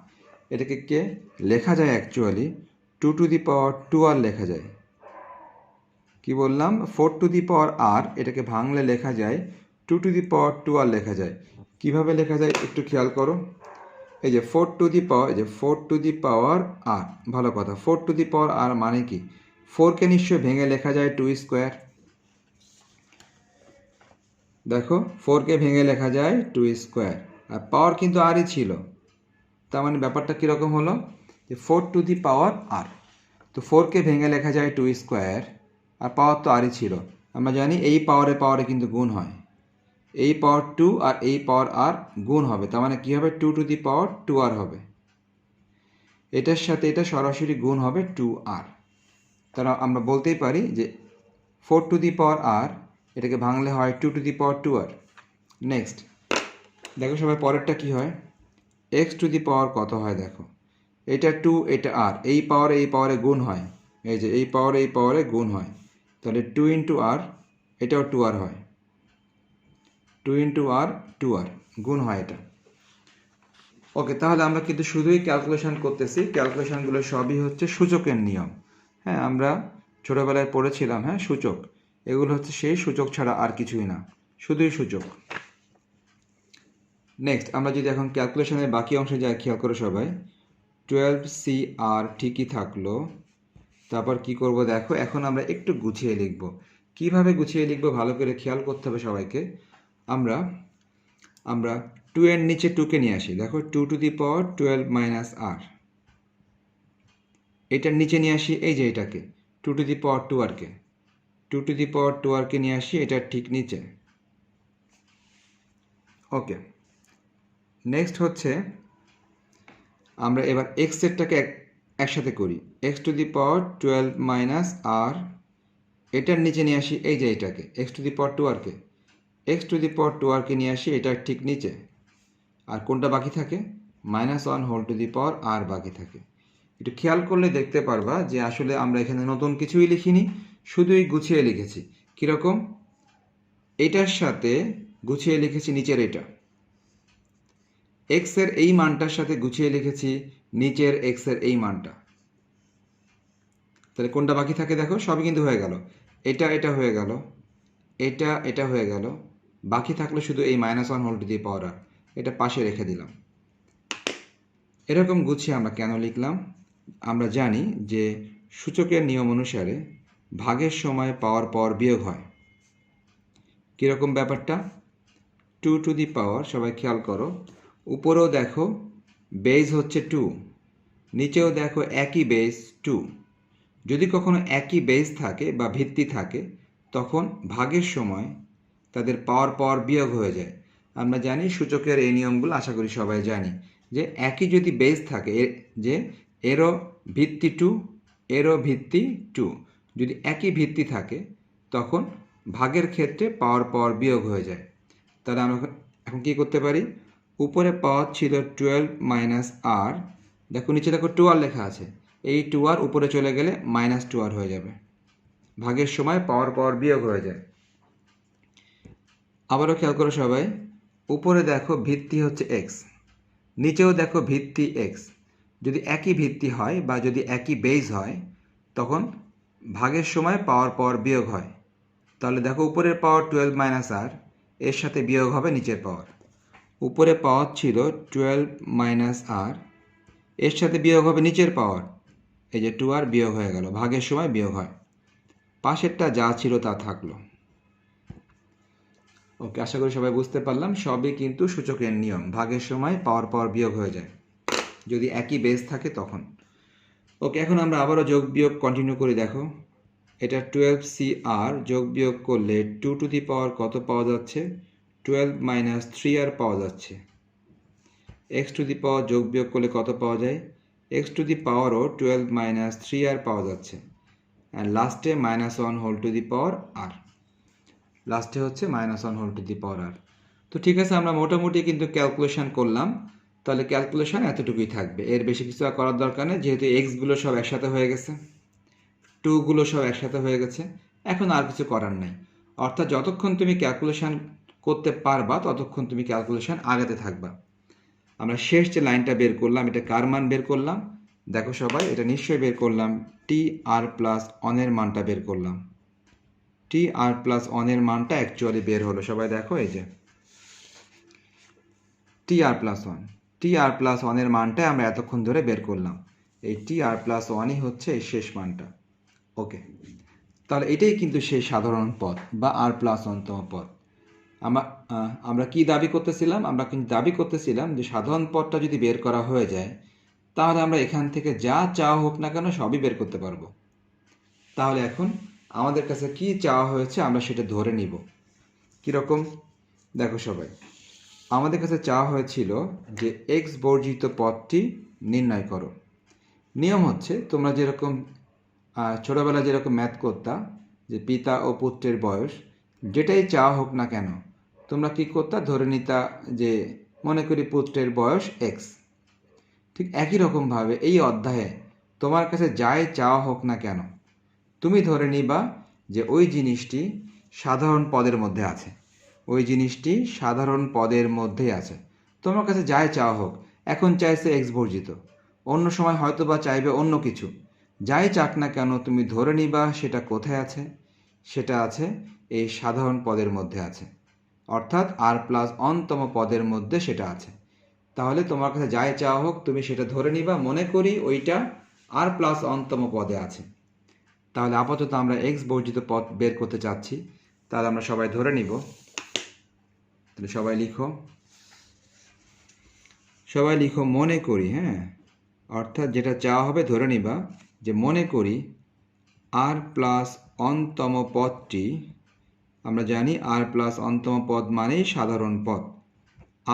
এটাকে কে লেখা যায় অ্যাকচুয়ালি 2 টু দি পাওয়ার 2 আর লেখা যায়। কি বললাম, 4 টু দি পাওয়ার আর, এটাকে ভাঙলে লেখা যায় 2 টু দি পাওয়ার 2 আর লেখা যায়। কিভাবে লেখা যায় একটু খেয়াল করো, এই যে 4 টু দি পাওয়ার, এই যে 4 টু দি পাওয়ার আর, ভালো কথা, 4 টু দি পাওয়ার আর মানে কি, 4কে নিশ্চয়ই ভেঙে লেখা যায় 2 স্কোয়ার। দেখো 4কে ভেঙে লেখা যায় 2 স্কোয়ার, আর পাওয়ার কিন্তু আরই ছিল, তার মানে ব্যাপারটা কীরকম হলো, যে 4 টু দি পাওয়ার আর, তো 4কে ভেঙে লেখা যায় 2 স্কোয়ার, আর পাওয়ার তো আরই ছিল। আমরা জানি এই পাওয়ারে কিন্তু গুণ হয়, এই পাওয়ার 2 আর এই পাওয়ার আর গুণ হবে, তার মানে কী হবে, 2 টু দি পাওয়ার 2 আর হবে, এটার সাথে এটা সরাসরি গুণ হবে 2 আর। তারা আমরা বলতেই পারি যে 4 টু দি পাওয়ার আর, এটাকে ভাঙলে হয় 2 to the power 2 R. Next দেখো সবাই পরেরটা কি হয়, এক্স টু দি পাওয়ার কত হয়, দেখো এটা 2, এটা আর, এই পাওয়ারে গুণ হয়, এই যে এই পাওয়ারে গুণ হয়, তাহলে 2 ইন্টু আর, এটাও 2 আর হয়। 2 ইন্টু আর 2r গুণ হয় এটা। ওকে, তাহলে আমরা কিন্তু শুধুই ক্যালকুলেশন করতেছি, ক্যালকুলেশনগুলো সবই হচ্ছে সূচকের নিয়ম। হ্যাঁ, আমরা ছোটোবেলায় পড়েছিলাম, হ্যাঁ, সূচক, এগুলো হচ্ছে সেই সূচক ছাড়া আর কিছুই না, শুধুই সূচক। নেক্সট আমরা যদি এখন ক্যালকুলেশনের বাকি অংশে যাই, খেয়াল করো সবাই, 12CR ঠিকই থাকলো। তারপর কি করব দেখো, এখন আমরা একটু গুছিয়ে লিখব। কিভাবে গুছিয়ে লিখব ভালো করে খেয়াল করতে হবে সবাইকে। আমরা 2 এর নিচে 2কে নিয়ে আসি। দেখো 2 to the power 12 minus r, এটার নিচে নিয়ে আসি এই যে এটাকে 2 to the power 2rকে, 2 to the power 2rকে নিয়ে আসি এটার ঠিক নিচে। ওকে, নেক্সট হচ্ছে আমরা এবার এক্স সেটটাকে একসাথে করি। X to the power 12 minus r, এটার নিচে নিয়ে আসি এই যে এটাকে এক্স টু দি পাওয়ার 2rকে, এক্স টু দি পাওয়ার 2rকে নিয়ে আসি এটার ঠিক নিচে। আর কোনটা বাকি থাকে? -1 হোল টু দি পাওয়ার আর বাকি থাকে। একটু খেয়াল করলে দেখতে পারবা যে আসলে আমরা এখানে নতুন কিছুই লিখিনি, শুধুই গুছিয়ে লিখেছি। কীরকম? এটার সাথে গুছিয়ে লিখেছি নিচের এটা, এক্সের এই মানটার সাথে গুছিয়ে লিখেছি নিচের এক্সের এই মানটা। তাহলে কোনটা বাকি থাকে দেখো, সবই কিন্তু হয়ে গেল। এটা হয়ে গেল, এটা হয়ে গেল, বাকি থাকলো শুধু এই -1 হোল টু দি পাওয়ার আর, এটা পাশে রেখে দিলাম। এরকম গুছিয়ে আমরা কেন লিখলাম? আমরা জানি যে সূচকের নিয়ম অনুসারে ভাগের সময় পাওয়ার পর বিয়োগ হয়। কীরকম ব্যাপারটা? 2 টু দি পাওয়ার, সবাই খেয়াল করো, উপরেও দেখো বেজ হচ্ছে 2, নিচেও দেখো একই বেজ 2। যদি কখনো একই বেজ থাকে বা ভিত্তি থাকে তখন ভাগের সময় তাদের পাওয়ার পর বিয়োগ হয়ে যায়। আমরা জানি সূচকের এই নিয়মগুলো, আশা করি সবাই জানি যে একই যদি বেজ থাকে, যে এরও ভিত্তি 2, এরও ভিত্তি 2, যদি একই ভিত্তি থাকে তখন ভাগের ক্ষেত্রে পাওয়ার পর বিয়োগ হয়ে যায়। তাহলে আমরা এখন কী করতে পারি? উপরে পাওয়ার ছিল 12 মাইনাস আর, দেখো নিচে দেখো 2r লেখা আছে, এই 2r উপরে চলে গেলে -2r হয়ে যাবে, ভাগের সময় পাওয়ার পর বিয়োগ হয়ে যায়। আবারও খেয়াল করো সবাই, উপরে দেখো ভিত্তি হচ্ছে এক্স, নিচেও দেখো ভিত্তি এক্স। যদি একই ভিত্তি হয় বা যদি একই বেজ হয় তখন ভাগের সময় পাওয়ার পর বিয়োগ হয়। তাহলে দেখো উপরের পাওয়ার 12 মাইনাস আর, এর সাথে বিয়োগ হবে নিচের পাওয়ার। উপরে পাওয়ার ছিল 12 মাইনাস আর, এর সাথে বিয়োগ হবে নিচের পাওয়ার, এই যে 2r বিয়োগ হয়ে গেল, ভাগের সময় বিয়োগ হয়। পাশেরটা যা ছিল তা থাকলো। ওকে, আশা করি সবাই বুঝতে পারলাম, সবই কিন্তু সূচকের নিয়ম, ভাগের সময় পাওয়ার পর বিয়োগ হয়ে যায় যদি একই বেস থাকে তখন। ওকে, এখন আমরা আবারও যোগ বিয়োগ কন্টিনিউ করি। দেখো এটা 12CR যোগ বিয়োগ করলে 2 টু দি পাওয়ার কত পাওয়া যাচ্ছে? 12 মাইনাস 3r পাওয়া যাচ্ছে। এক্স টু দি পাওয়ার যোগ বিয়োগ করলে কত পাওয়া যায়? এক্স টু দি পাওয়ারও 12 মাইনাস 3r পাওয়া যাচ্ছে। আর লাস্টে -1 হোল টু দি পাওয়ার আর, লাস্টে হচ্ছে -1 হোল টু দি পাওয়ার আর। তো ঠিক আছে, আমরা মোটামুটি কিন্তু ক্যালকুলেশন করলাম। তাহলে ক্যালকুলেশন এতটুকুই থাকবে, এর বেশি কিছু আর করার দরকার নেই, যেহেতু এক্সগুলো সব একসাথে হয়ে গেছে, 2গুলো সব একসাথে হয়ে গেছে, এখন আর কিছু করার নেই। অর্থাৎ যতক্ষণ তুমি ক্যালকুলেশন করতে পারবা ততক্ষণ তুমি ক্যালকুলেশন আগাতে থাকবা। আমরা শেষ যে লাইনটা বের করলাম, এটা কার মান বের করলাম? দেখো সবাই, এটা নিশ্চয়ই বের করলাম, TR প্লাস 1 এর মানটা বের করলাম। TR প্লাস 1 এর মানটা অ্যাকচুয়ালি বের হলো। সবাই দেখো এই যে TR প্লাস 1 এর মানটা আমরা এতক্ষণ ধরে বের করলাম। এই TR প্লাস 1ই হচ্ছে এই শেষ মানটা। ওকে, তাহলে এটাই কিন্তু সেই সাধারণ পদ বা R প্লাস 1তম পদ। আমরা কি দাবি করতেছিলাম? আমরা কিন্তু দাবি করতেছিলাম যে সাধারণ পদটা যদি বের করা হয়ে যায় তাহলে আমরা এখান থেকে যা চাওয়া হোক না কেন সবই বের করতে পারবো। তাহলে এখন আমাদের কাছে কি চাওয়া হয়েছে আমরা সেটা ধরে নিব। কীরকম? দেখো সবাই, আমাদের কাছে চাওয়া হয়েছিল যে এক্স বর্জিত পদটি নির্ণয় করো। নিয়ম হচ্ছে, তোমরা যেরকম ছোটোবেলায় যেরকম ম্যাথ করতা, যে পিতা ও পুত্রের বয়স, যেটাই চাওয়া হোক না কেন তোমরা কী করতা? ধরে নিতা যে মনে করি পুত্রের বয়স এক্স। ঠিক একই রকমভাবে এই অধ্যায়ে তোমার কাছে যাই চাওয়া হোক না কেন তুমি ধরে নিবা যে ওই জিনিসটি সাধারণ পদের মধ্যে আছে। ওই জিনিসটি সাধারণ পদের মধ্যেই আছে। তোমার কাছে যাই চাওয়া হোক, এখন চাইছে এক্স বর্জিত, অন্য সময় হয়তো বা চাইবে অন্য কিছু, যাই চাক না কেন তুমি ধরে নিবা সেটা কোথায় আছে? সেটা আছে এই সাধারণ পদের মধ্যে আছে, অর্থাৎ আর প্লাস অনতম পদের মধ্যে সেটা আছে। তাহলে তোমার কাছে যাই চাওয়া হোক তুমি সেটা ধরে নিবা, মনে করি ওইটা আর প্লাস অনতম পদে আছে। তাহলে আপাতত আমরা এক্স বর্জিত পদ বের করতে চাচ্ছি, তাহলে আমরা সবাই ধরে নিব। তাহলে সবাই লিখো মনে করি, হ্যাঁ, অর্থাৎ যেটা চাওয়া হবে ধরে নিবা যে মনে করি আর প্লাস অনতম পদটি, আমরা জানি আর প্লাস অনতম পদ মানেই সাধারণ পদ,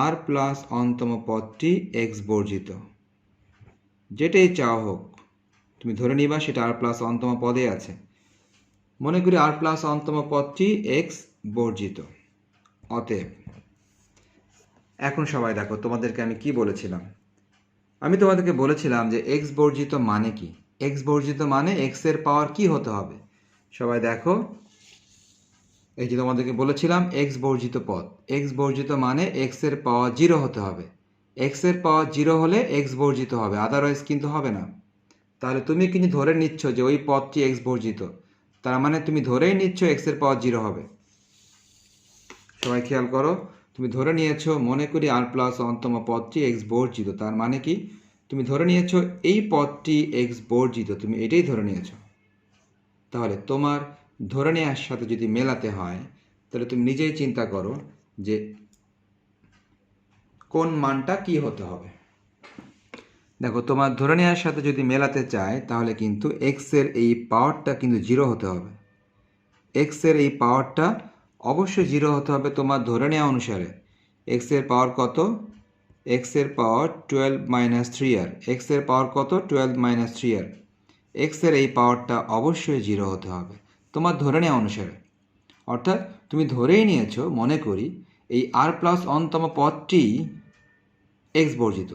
আর প্লাস অনতম পদটি এক্স বর্জিত। যেটাই চাওয়া হোক তুমি ধরে নিবা সেটা আর প্লাস অনতম পদে আছে। মনে করি আর প্লাস অনতম পদটি এক্স বর্জিত। অতএব এখন সবাই দেখো, তোমাদেরকে আমি কি বলেছিলাম? আমি তোমাদেরকে বলেছিলাম যে এক্স বর্জিত মানে কি? এক্স বর্জিত মানে এক্স এর পাওয়ার কি হতে হবে? সবাই দেখো, এই যে তোমাদেরকে বলেছিলাম এক্স বর্জিত পদ, এক্স বর্জিত মানে এক্স এর পাওয়ার 0 হতে হবে। এক্স এর পাওয়ার 0 হলে এক্স বর্জিত হবে, আদারওয়াইজ কিন্তু হবে না। তাহলে তুমি কিন্তু ধরে নিচ্ছ যে ওই পদটি এক্স বর্জিত, তার মানে তুমি ধরেই নিচ্ছ এক্স এর পাওয়ার 0 হবে। সবাই খেয়াল করো, তুমি ধরে নিয়েছো মনে করি আর প্লাস অন্তম পদটি এক্স বর্জিত, তার মানে কি তুমি ধরে নিয়েছো এই পদটি এক্স বর্জিত, তুমি এটাই ধরে নিয়েছো। তাহলে তোমার ধরে নেওয়ার সাথে যদি মেলাতে হয় তাহলে তুমি নিজেই চিন্তা করো যে কোন মানটা কি হতে হবে। দেখো, তোমার ধরে নেওয়ার সাথে যদি মেলাতে চায় তাহলে কিন্তু এক্স এর এই পাওয়ারটা কিন্তু 0 হতে হবে। এক্স এর এই পাওয়ারটা অবশ্যই 0 হতে হবে তোমার ধরে নেওয়া অনুসারে। এক্স এর পাওয়ার কত? এক্স এর পাওয়ার 12 - 3r। এক্স এর পাওয়ার কত? 12 - 3r। এক্স এর এই পাওয়ারটা অবশ্যই 0 হতে হবে তোমার ধরে নেওয়া অনুসারে। অর্থাৎ তুমি ধরেই নিয়েছো মনে করি এই আর প্লাস অনতম পদটি এক্স বর্জিত।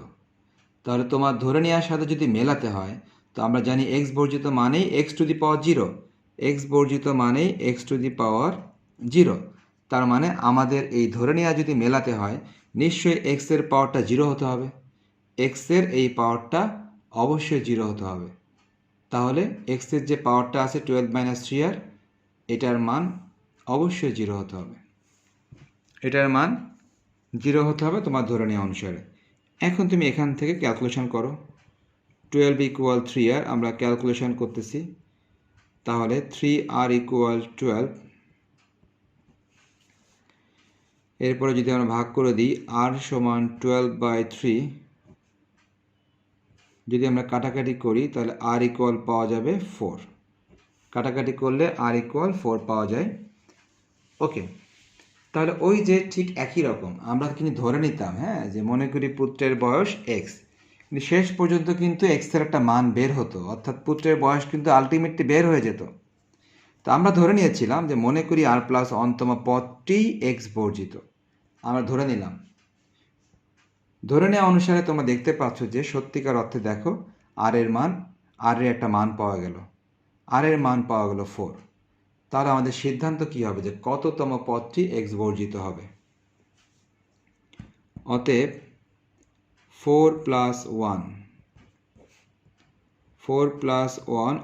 তাহলে তোমার ধরে নেওয়ার সাথে যদি মেলাতে হয় তো আমরা জানি এক্স বর্জিত মানেই x to the power 0। X বর্জিত মানেই এক্স টু দি পাওয়ার 0। তার মানে আমাদের এই ধরে নেওয়া যদি মেলাতে হয় নিশ্চয়ই এক্স এর পাওয়ারটা 0 হতে হবে। এক্স এর এই পাওয়ারটা অবশ্যই 0 হতে হবে। তাহলে এক্স এর যে পাওয়ারটা আছে 12 - 3r, এটার মান অবশ্যই 0 হতে হবে। এটার মান 0 হতে হবে তোমার ধরে নেওয়া অনুসারে। এখন তুমি এখান থেকে ক্যালকুলেশন করো। 12 = 3r, আমরা ক্যালকুলেশন করতেছি। তাহলে 3r = 12। এরপরে যদি আমরা ভাগ করে দিই r = 12/3, যদি আমরা কাটাকাটি করি তাহলে r = পাওয়া যাবে 4। কাটাকাটি করলে r = 4 পাওয়া যায়। ওকে, তাহলে ওই যে ঠিক একই রকম আমরা কিন্তু ধরে নিতাম, হ্যাঁ, যে মনে করি পুত্রের বয়স এক্স, কিন্তু শেষ পর্যন্ত কিন্তু এক্সের একটা মান বের হতো, অর্থাৎ পুত্রের বয়স কিন্তু আলটিমেটলি বের হয়ে যেত। তো আমরা ধরে নিয়েছিলাম যে মনে করি আর প্লাস অন্তম পদটি এক্স বর্জিত, আমরা ধরে নিলাম। ধরে নেওয়া অনুসারে তোমরা দেখতে পাচ্ছ যে সত্যিকার অর্থে দেখো আর এর একটা মান পাওয়া গেল, আর এর মান পাওয়া গেল 4। তাহলে আমাদের সিদ্ধান্ত কি হবে যে কততম পদটি এক্স বর্জিত হবে? অতএব 4 + 1, 4 + 1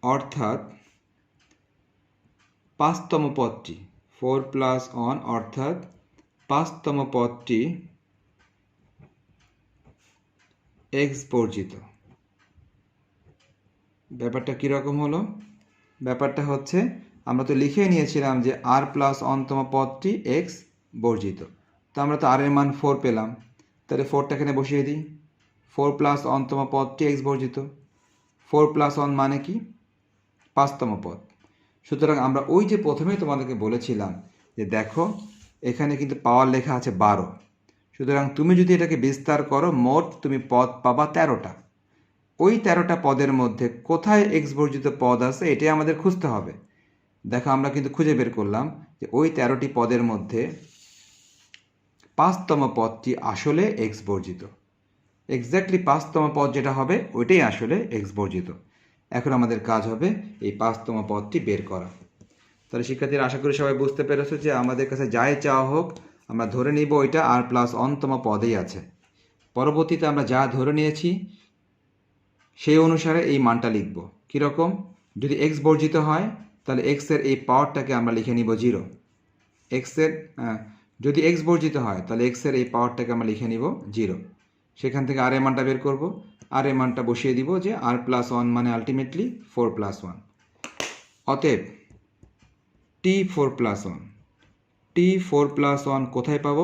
অর্থাৎ 5তম পদটি, 4 + 1 অর্থাৎ 5তম পদটি এক্স বর্জিত। ব্যাপারটা কীরকম হলো? ব্যাপারটা হচ্ছে আমরা তো লিখে নিয়েছিলাম যে আর প্লাস অনতম পদটি এক্স বর্জিত, তো আমরা তো আর এর মান 4 পেলাম, তাহলে 4টা এখানে বসিয়ে দিই। 4 + অনতম পদটি এক্স বর্জিত। 4 + 1 মানে কি? 5তম পদ। সুতরাং আমরা ওই যে প্রথমেই তোমাদেরকে বলেছিলাম যে দেখো এখানে কিন্তু পাওয়ার লেখা আছে 12, সুতরাং তুমি যদি এটাকে বিস্তার করো মোট তুমি পদ পাবা 13টা। ওই 13টা পদের মধ্যে কোথায় এক্স বর্জিত পদ আছে এটাই আমাদের খুঁজতে হবে। দেখো আমরা কিন্তু খুঁজে বের করলাম যে ওই 13টি পদের মধ্যে 5তম পদটি আসলে এক্স বর্জিত। এক্স্যাক্টলি 5তম পদ যেটা হবে ওইটাই আসলে এক্স বর্জিত। এখন আমাদের কাজ হবে এই 5তম পদটি বের করা। তাহলে শিক্ষার্থীরা আশা করি সবাই বুঝতে পেরেছো যে আমাদের কাছে যাই চাওয়া হোক আমরা ধরে নিব ওইটা r+1তম পদেই আছে। পরবর্তীতে আমরা যা ধরে নিয়েছি সেই অনুসারে এই মানটা লিখব। কীরকম? যদি x বর্জিত হয় তাহলে x এর এই পাওয়ারটাকে আমরা লিখে নিব 0। যদি x বর্জিত হয় তাহলে x এর এই পাওয়ারটাকে আমরা লিখে নিব 0। সেখান থেকে r এর মানটা বের করব। r এর মানটা বসিয়ে দিব যে r+1 মানে আলটিমেটলি 4+1। অতএব t4+1 t4+1 কোথায় পাবো?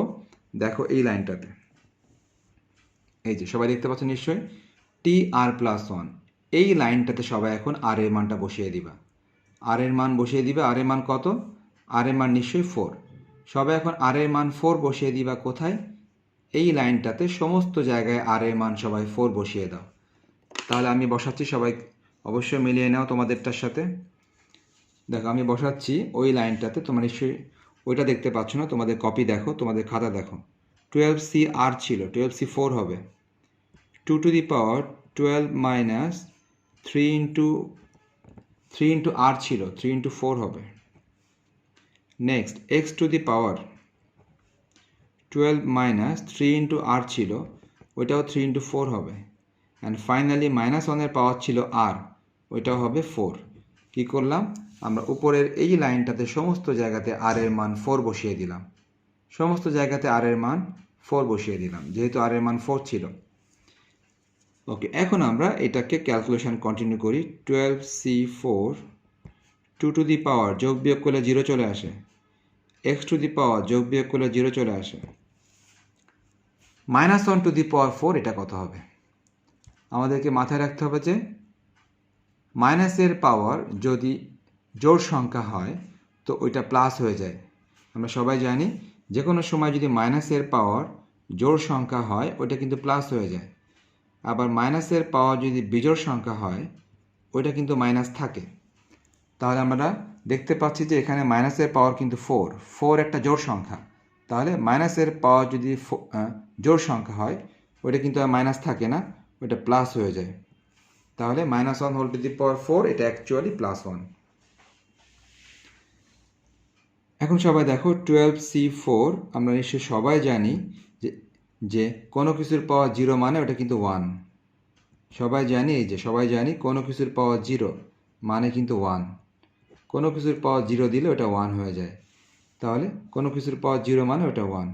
দেখো এই লাইনটাতে, এই যে সবাই দেখতে পাচ্ছ নিশ্চয়ই tr+1 এই লাইনটাতে সবাই এখন r এর মানটা বসিয়ে দিবা। r এর মান বসিয়ে দিবা। r এর মান কত? r এর মান নিশ্চয়ই 4। সবাই এখন r এর মান 4 বসিয়ে দিবা। কোথায়? এই লাইনটাতে সমস্ত জায়গায় r এর মান সবাই 4 বসিয়ে দাও। তাহলে আমি বসাচ্ছি, সবাই অবশ্যই মিলিয়ে নাও তোমাদেরটার সাথে। দেখো আমি বসাচ্ছি ওই লাইনটাতে, তোমরা নিশ্চয়ই ওইটা দেখতে পাচ্ছ না, তোমাদের কপি দেখো, তোমাদের খাতা দেখো। 12c r ছিল, 12c 4 হবে। 2 to the power 12 minus 3 into r ছিল, 3 into 4 হবে। Next x to the power 12 minus 3 into r ছিল, ওইটাও 3 into 4 হবে। অ্যান্ড ফাইনালি -1 এর পাওয়ার ছিল r, ওইটাও হবে 4। কি করলাম? আমরা উপরের এই লাইনটাতে সমস্ত জায়গাতে r এর মান 4 বসিয়ে দিলাম। সমস্ত জায়গাতে r এর মান 4 বসিয়ে দিলাম, যেহেতু r এর মান 4 ছিল। ওকে, এখন আমরা এটাকে ক্যালকুলেশন কন্টিনিউ করি। 12c4 2 to the power যোগ বিয়োগ করলে 0 চলে আসে, x to the power যোগ বিয়োগ করলে 0 চলে আসে, -1 to the power 4 এটা কত হবে? আমাদেরকে মাথায় রাখতে হবে যে মাইনাসের পাওয়ার যদি জোড় সংখ্যা হয় তো ওইটা প্লাস হয়ে যায়। আমরা সবাই জানি যে কোনো সময় যদি মাইনাসের পাওয়ার জোড় সংখ্যা হয় ওইটা কিন্তু প্লাস হয়ে যায়। আবার মাইনাসের পাওয়ার যদি বিজোড় সংখ্যা হয় ওইটা কিন্তু মাইনাস থাকে। তাহলে আমরা দেখতে পাচ্ছি যে এখানে মাইনাসের পাওয়ার কিন্তু 4 একটা জোড় সংখ্যা। তাহলে মাইনাসের পাওয়ার যদি জোড় সংখ্যা হয় ওইটা কিন্তু আর মাইনাস থাকে না, ওইটা প্লাস হয়ে যায়। তাহলে -1 হোল টু দি পাওয়ার 4 এটা অ্যাকচুয়ালি +1। এখন সবাই দেখো 12c4 আমরা নিশ্চয়ই সবাই জানি যে কোনো কিছুর পাওয়ার 0 মানে ওটা কিন্তু 1। সবাই জানি, এই যে সবাই জানি কোনো কিছুর পাওয়ার 0 মানে কিন্তু 1। কোনো কিছুর পাওয়ার 0 দিলে ওটা 1 হয়ে যায়। তাহলে কোনো কিছুর পাওয়ার 0 মানে ওটা 1,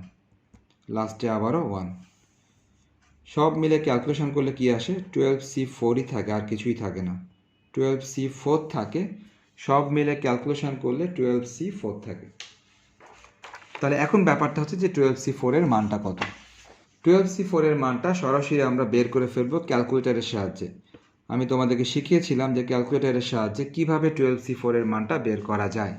লাস্টে আবারও 1। সব মিলে ক্যালকুলেশন করলে কি আসে? 12c4ই থাকে, আর কিছুই থাকে না। 12c4 থাকে, সব মিলে ক্যালকুলেশন করলে 12c4 থাকে। তাহলে এখন ব্যাপারটা হচ্ছে যে 12c4 এর মানটা কত? 12c4 এর মানটা সরাসরি আমরা বের করে ফেলবো ক্যালকুলেটরের সাহায্যে। আমি তোমাদেরকে শিখিয়েছিলাম যে ক্যালকুলেটরের সাহায্যে কিভাবে 12c4 এর মানটা বের করা যায়।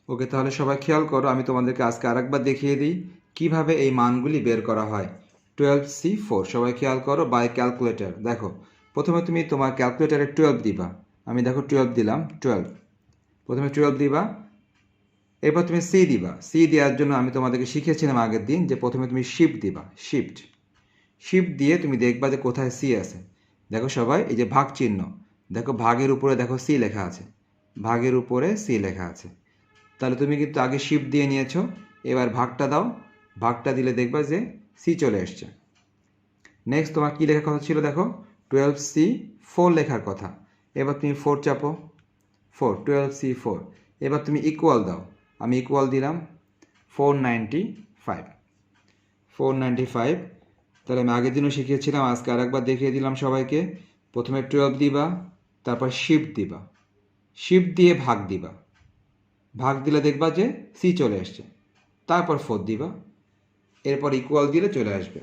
ওকে, তাহলে সবাই খেয়াল করো, আমি তোমাদেরকে আজকে আরেকবার দেখিয়ে দিই কিভাবে এই মানগুলি বের করা হয়। 12c4 সবাই খেয়াল করো বাই ক্যালকুলেটর। দেখো প্রথমে তুমি তোমার ক্যালকুলেটরে 12 দিবা। আমি দেখো 12 দিলাম, 12 প্রথমে 12 দিবা, এরপর তুমি সি দিবা। সি দেওয়ার জন্য আমি তোমাদেরকে শিখিয়েছিলাম আগের দিন যে প্রথমে তুমি শিফট দিবা, শিফট দিয়ে তুমি দেখবা যে কোথায় সি আছে। দেখো সবাই এই যে ভাগ চিহ্ন, দেখো ভাগের উপরে দেখো সি লেখা আছে, ভাগের উপরে সি লেখা আছে। তাহলে তুমি কিন্তু আগে শিফট দিয়ে নিয়েছো, এবার ভাগটা দাও, ভাগটা দিলে দেখবা যে সি চলে এসছে। নেক্সট তোমার কী লেখার কথা ছিল? দেখো 12c4 লেখার কথা। এবার তুমি 4 চাপো, 4 12c4। এবার তুমি ইকুয়াল দাও, আমি ইকুয়াল দিলাম 495। তাহলে আমি আগের দিনও শিখিয়েছিলাম, আজকে আরেকবার দেখিয়ে দিলাম সবাইকে। প্রথমে 12 দিবা, তারপর শিফট দিবা, শিফট দিয়ে ভাগ দিবা, ভাগ দিলে দেখবা যে সি চলে আসছে, তারপর 4 দিবা, এরপর ইকুয়াল দিলে চলে আসবে।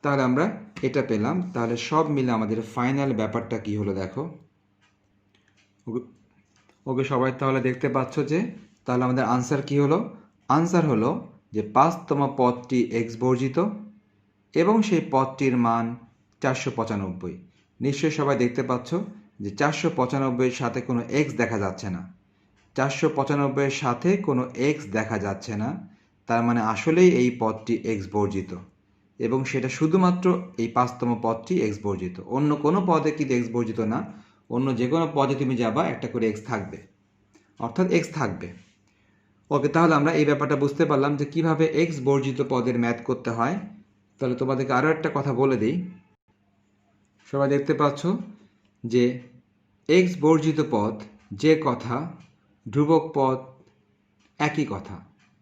তাহলে আমরা এটা পেলাম। তাহলে সব মিলে আমাদের ফাইনাল ব্যাপারটা কি হলো দেখো। ওকে সবাই তাহলে দেখতে পাচ্ছ যে তাহলে আমাদের আনসার কি হলো? আনসার হলো যে 5তম পদটি এক্স বর্জিত এবং সেই পদটির মান 495। নিশ্চয়ই সবাই দেখতে পাচ্ছ যে 495-এর সাথে কোনো এক্স দেখা যাচ্ছে না। 495-এর সাথে কোনো এক্স দেখা যাচ্ছে না, তার মানে আসলেই এই পদটি এক্স বর্জিত, এবং সেটা শুধুমাত্র এই 5তম পদটি এক্স বর্জিত। অন্য কোনো পদে কিন্তু এক্স বর্জিত না, অন্য যে কোনো পদে তুমি যাবা একটা করে এক্স থাকবে। অর্থাৎ এক্স থাকবে। ওকে, তাহলে আমরা এই ব্যাপারটা বুঝতে পারলাম যে কিভাবে এক্স বর্জিত পদের ম্যাথ করতে হয়। তাহলে তোমাদেরকে আরও একটা কথা বলে দিই। সবাই দেখতে পাচ্ছ যে এক্স বর্জিত পদ যে কথা, ধ্রুবক পদ একই কথা।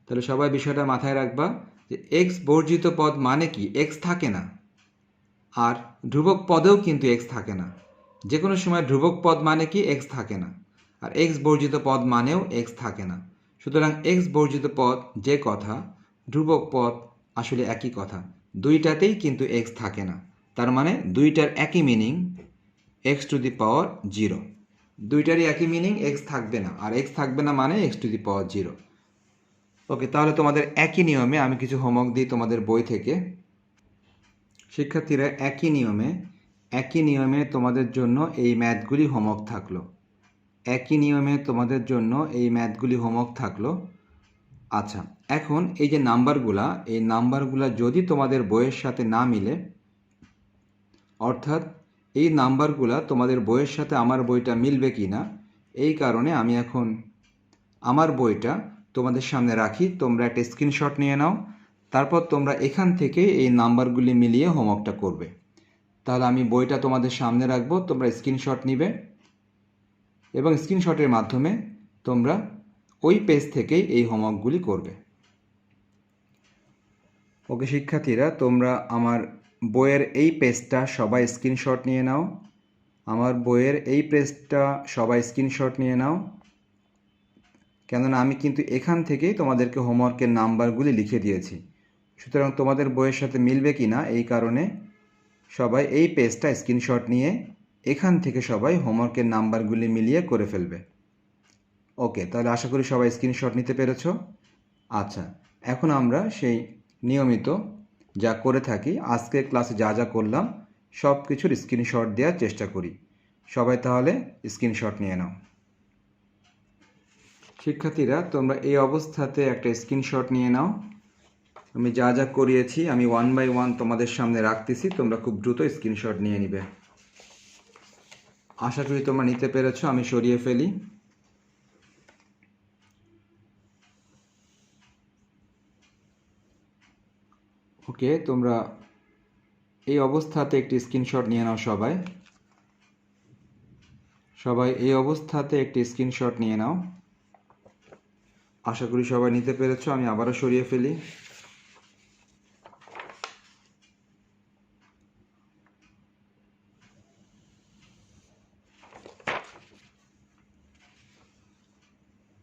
তাহলে সবাই বিষয়টা মাথায় রাখবা যে এক্স বর্জিত পদ মানে কি, এক্স থাকে না। আর ধ্রুবক পদেও কিন্তু এক্স থাকে না। যে কোনো সময় ধ্রুবক পদ মানে কি, এক্স থাকে না। আর এক্স বর্জিত পদ মানেও এক্স থাকে না। সুতরাং এক্স বর্জিত পদ যে কথা, ধ্রুবক পদ আসলে একই কথা, দুইটাতেই কিন্তু এক্স থাকে না। তার মানে দুইটার একই meaning x to the power 0। দুইটারই একই মিনিং, এক্স থাকবে না। আর এক্স থাকবে না মানে এক্স টু দি পাওয়ার 0। ওকে, তাহলে তোমাদের একই নিয়মে আমি কিছু হোমওয়ার্ক দিই তোমাদের বই থেকে। শিক্ষার্থীরা একই নিয়মে তোমাদের জন্য এই ম্যাথগুলি হোমওয়ার্ক থাকলো। একই নিয়মে তোমাদের জন্য এই ম্যাথগুলি হোমওয়ার্ক থাকলো। আচ্ছা, এখন এই যে এই নাম্বারগুলা যদি তোমাদের বইয়ের সাথে না মিলে, অর্থাৎ এই নাম্বারগুলা তোমাদের বইয়ের সাথে আমার বইটা মিলবে কি না, এই কারণে আমি এখন আমার বইটা তোমাদের সামনে রাখি। তোমরা একটা স্ক্রিনশট নিয়ে নাও, তারপর তোমরা এখান থেকে এই নাম্বারগুলি মিলিয়ে হোমওয়ার্কটা করবে। তাহলে আমি বইটা তোমাদের সামনে রাখবো, তোমরা স্ক্রিনশট নিবে এবং স্ক্রিনশটের মাধ্যমে তোমরা ওই পেজ থেকেই এই হোমওয়ার্কগুলি করবে। ওকে শিক্ষার্থীরা, তোমরা আমার বইয়ের এই পেজটা সবাই স্ক্রিনশট নিয়ে নাও। আমার বইয়ের এই পেজটা সবাই স্ক্রিনশট নিয়ে নাও, কেননা আমি কিন্তু এখান থেকেই তোমাদেরকে হোমওয়ার্কের নাম্বারগুলি লিখে দিয়েছি। সুতরাং তোমাদের বইয়ের সাথে মিলবে কি না, এই কারণে সবাই এই পেজটা স্ক্রিনশট নিয়ে এখান থেকে সবাই হোমওয়ার্কের নাম্বারগুলি মিলিয়ে করে ফেলবে। ওকে, তাহলে আশা করি সবাই স্ক্রিনশট নিতে পেরেছো। আচ্ছা, এখন আমরা সেই নিয়মিত যা করে থাকি, আজকের ক্লাসে যা যা করলাম সব কিছুর স্ক্রিনশট দেওয়ার চেষ্টা করি। সবাই তাহলে স্ক্রিনশট নিয়ে নাও। শিক্ষার্থীরা, তোমরা এই অবস্থাতে একটা স্ক্রিনশট নিয়ে নাও। আমি যা যা করিয়েছি আমি 1 বাই 1 তোমাদের সামনে রাখতেছি, তোমরা খুব দ্রুত স্ক্রিনশট নিয়ে নিবে। আশা করি তোমরা নিতে পেরেছো। আমি সরিয়ে ফেলি। ওকে, তোমরা এই অবস্থাতে একটি স্ক্রিনশট নিয়ে নাও। সবাই এই অবস্থাতে একটি স্ক্রিনশট নিয়ে নাও। আশা করি সবাই নিতে পেরেছো। আমি আবারও সরিয়ে ফেলি।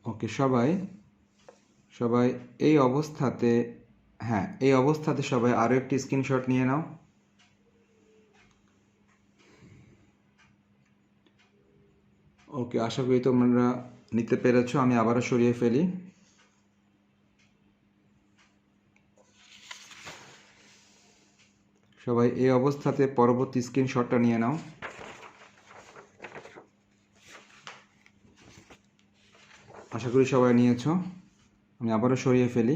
ওকে, সবাই এই অবস্থাতে, এই অবস্থাতে সবাই আরও একটি স্ক্রিনশট নিয়ে নাও। ওকে, আশা করি তোমরা নিতে পেরেছো। আমি আবারও সরিয়ে ফেলি। সবাই এই অবস্থাতে পরবর্তী স্ক্রিনশটটা নিয়ে নাও। আশা করি সবাই নিয়েছো। আমি আবারও সরিয়ে ফেলি।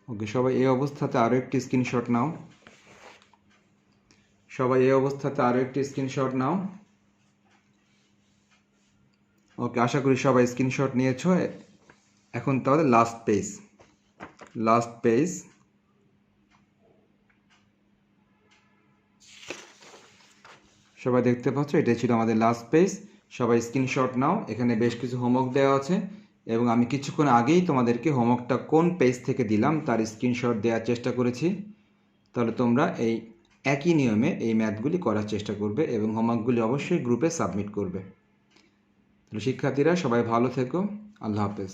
ওকে, সবাই এই অবস্থাতে আরও একটি স্ক্রিনশট নাও। ওকে, আশা করি সবাই স্ক্রিনশট নিয়েছো। এখন তাহলে লাস্ট পেজ। সবাই দেখতে পাচ্ছ, এটাই ছিল আমাদের লাস্ট পেজ। সবাই স্ক্রিনশট নাও। এখানে বেশ কিছু হোমওয়ার্ক দেওয়া আছে এবং আমি কিছুক্ষণ আগেই তোমাদেরকে হোমওয়ার্কটা কোন পেজ থেকে দিলাম তার স্ক্রিনশট দেওয়ার চেষ্টা করেছি। তাহলে তোমরা এই একই নিয়মে এই ম্যাথগুলি করার চেষ্টা করবে এবং হোমওয়ার্কগুলি অবশ্যই গ্রুপে সাবমিট করবে। তাহলে শিক্ষার্থীরা সবাই ভালো থেকো। আল্লাহ হাফেজ।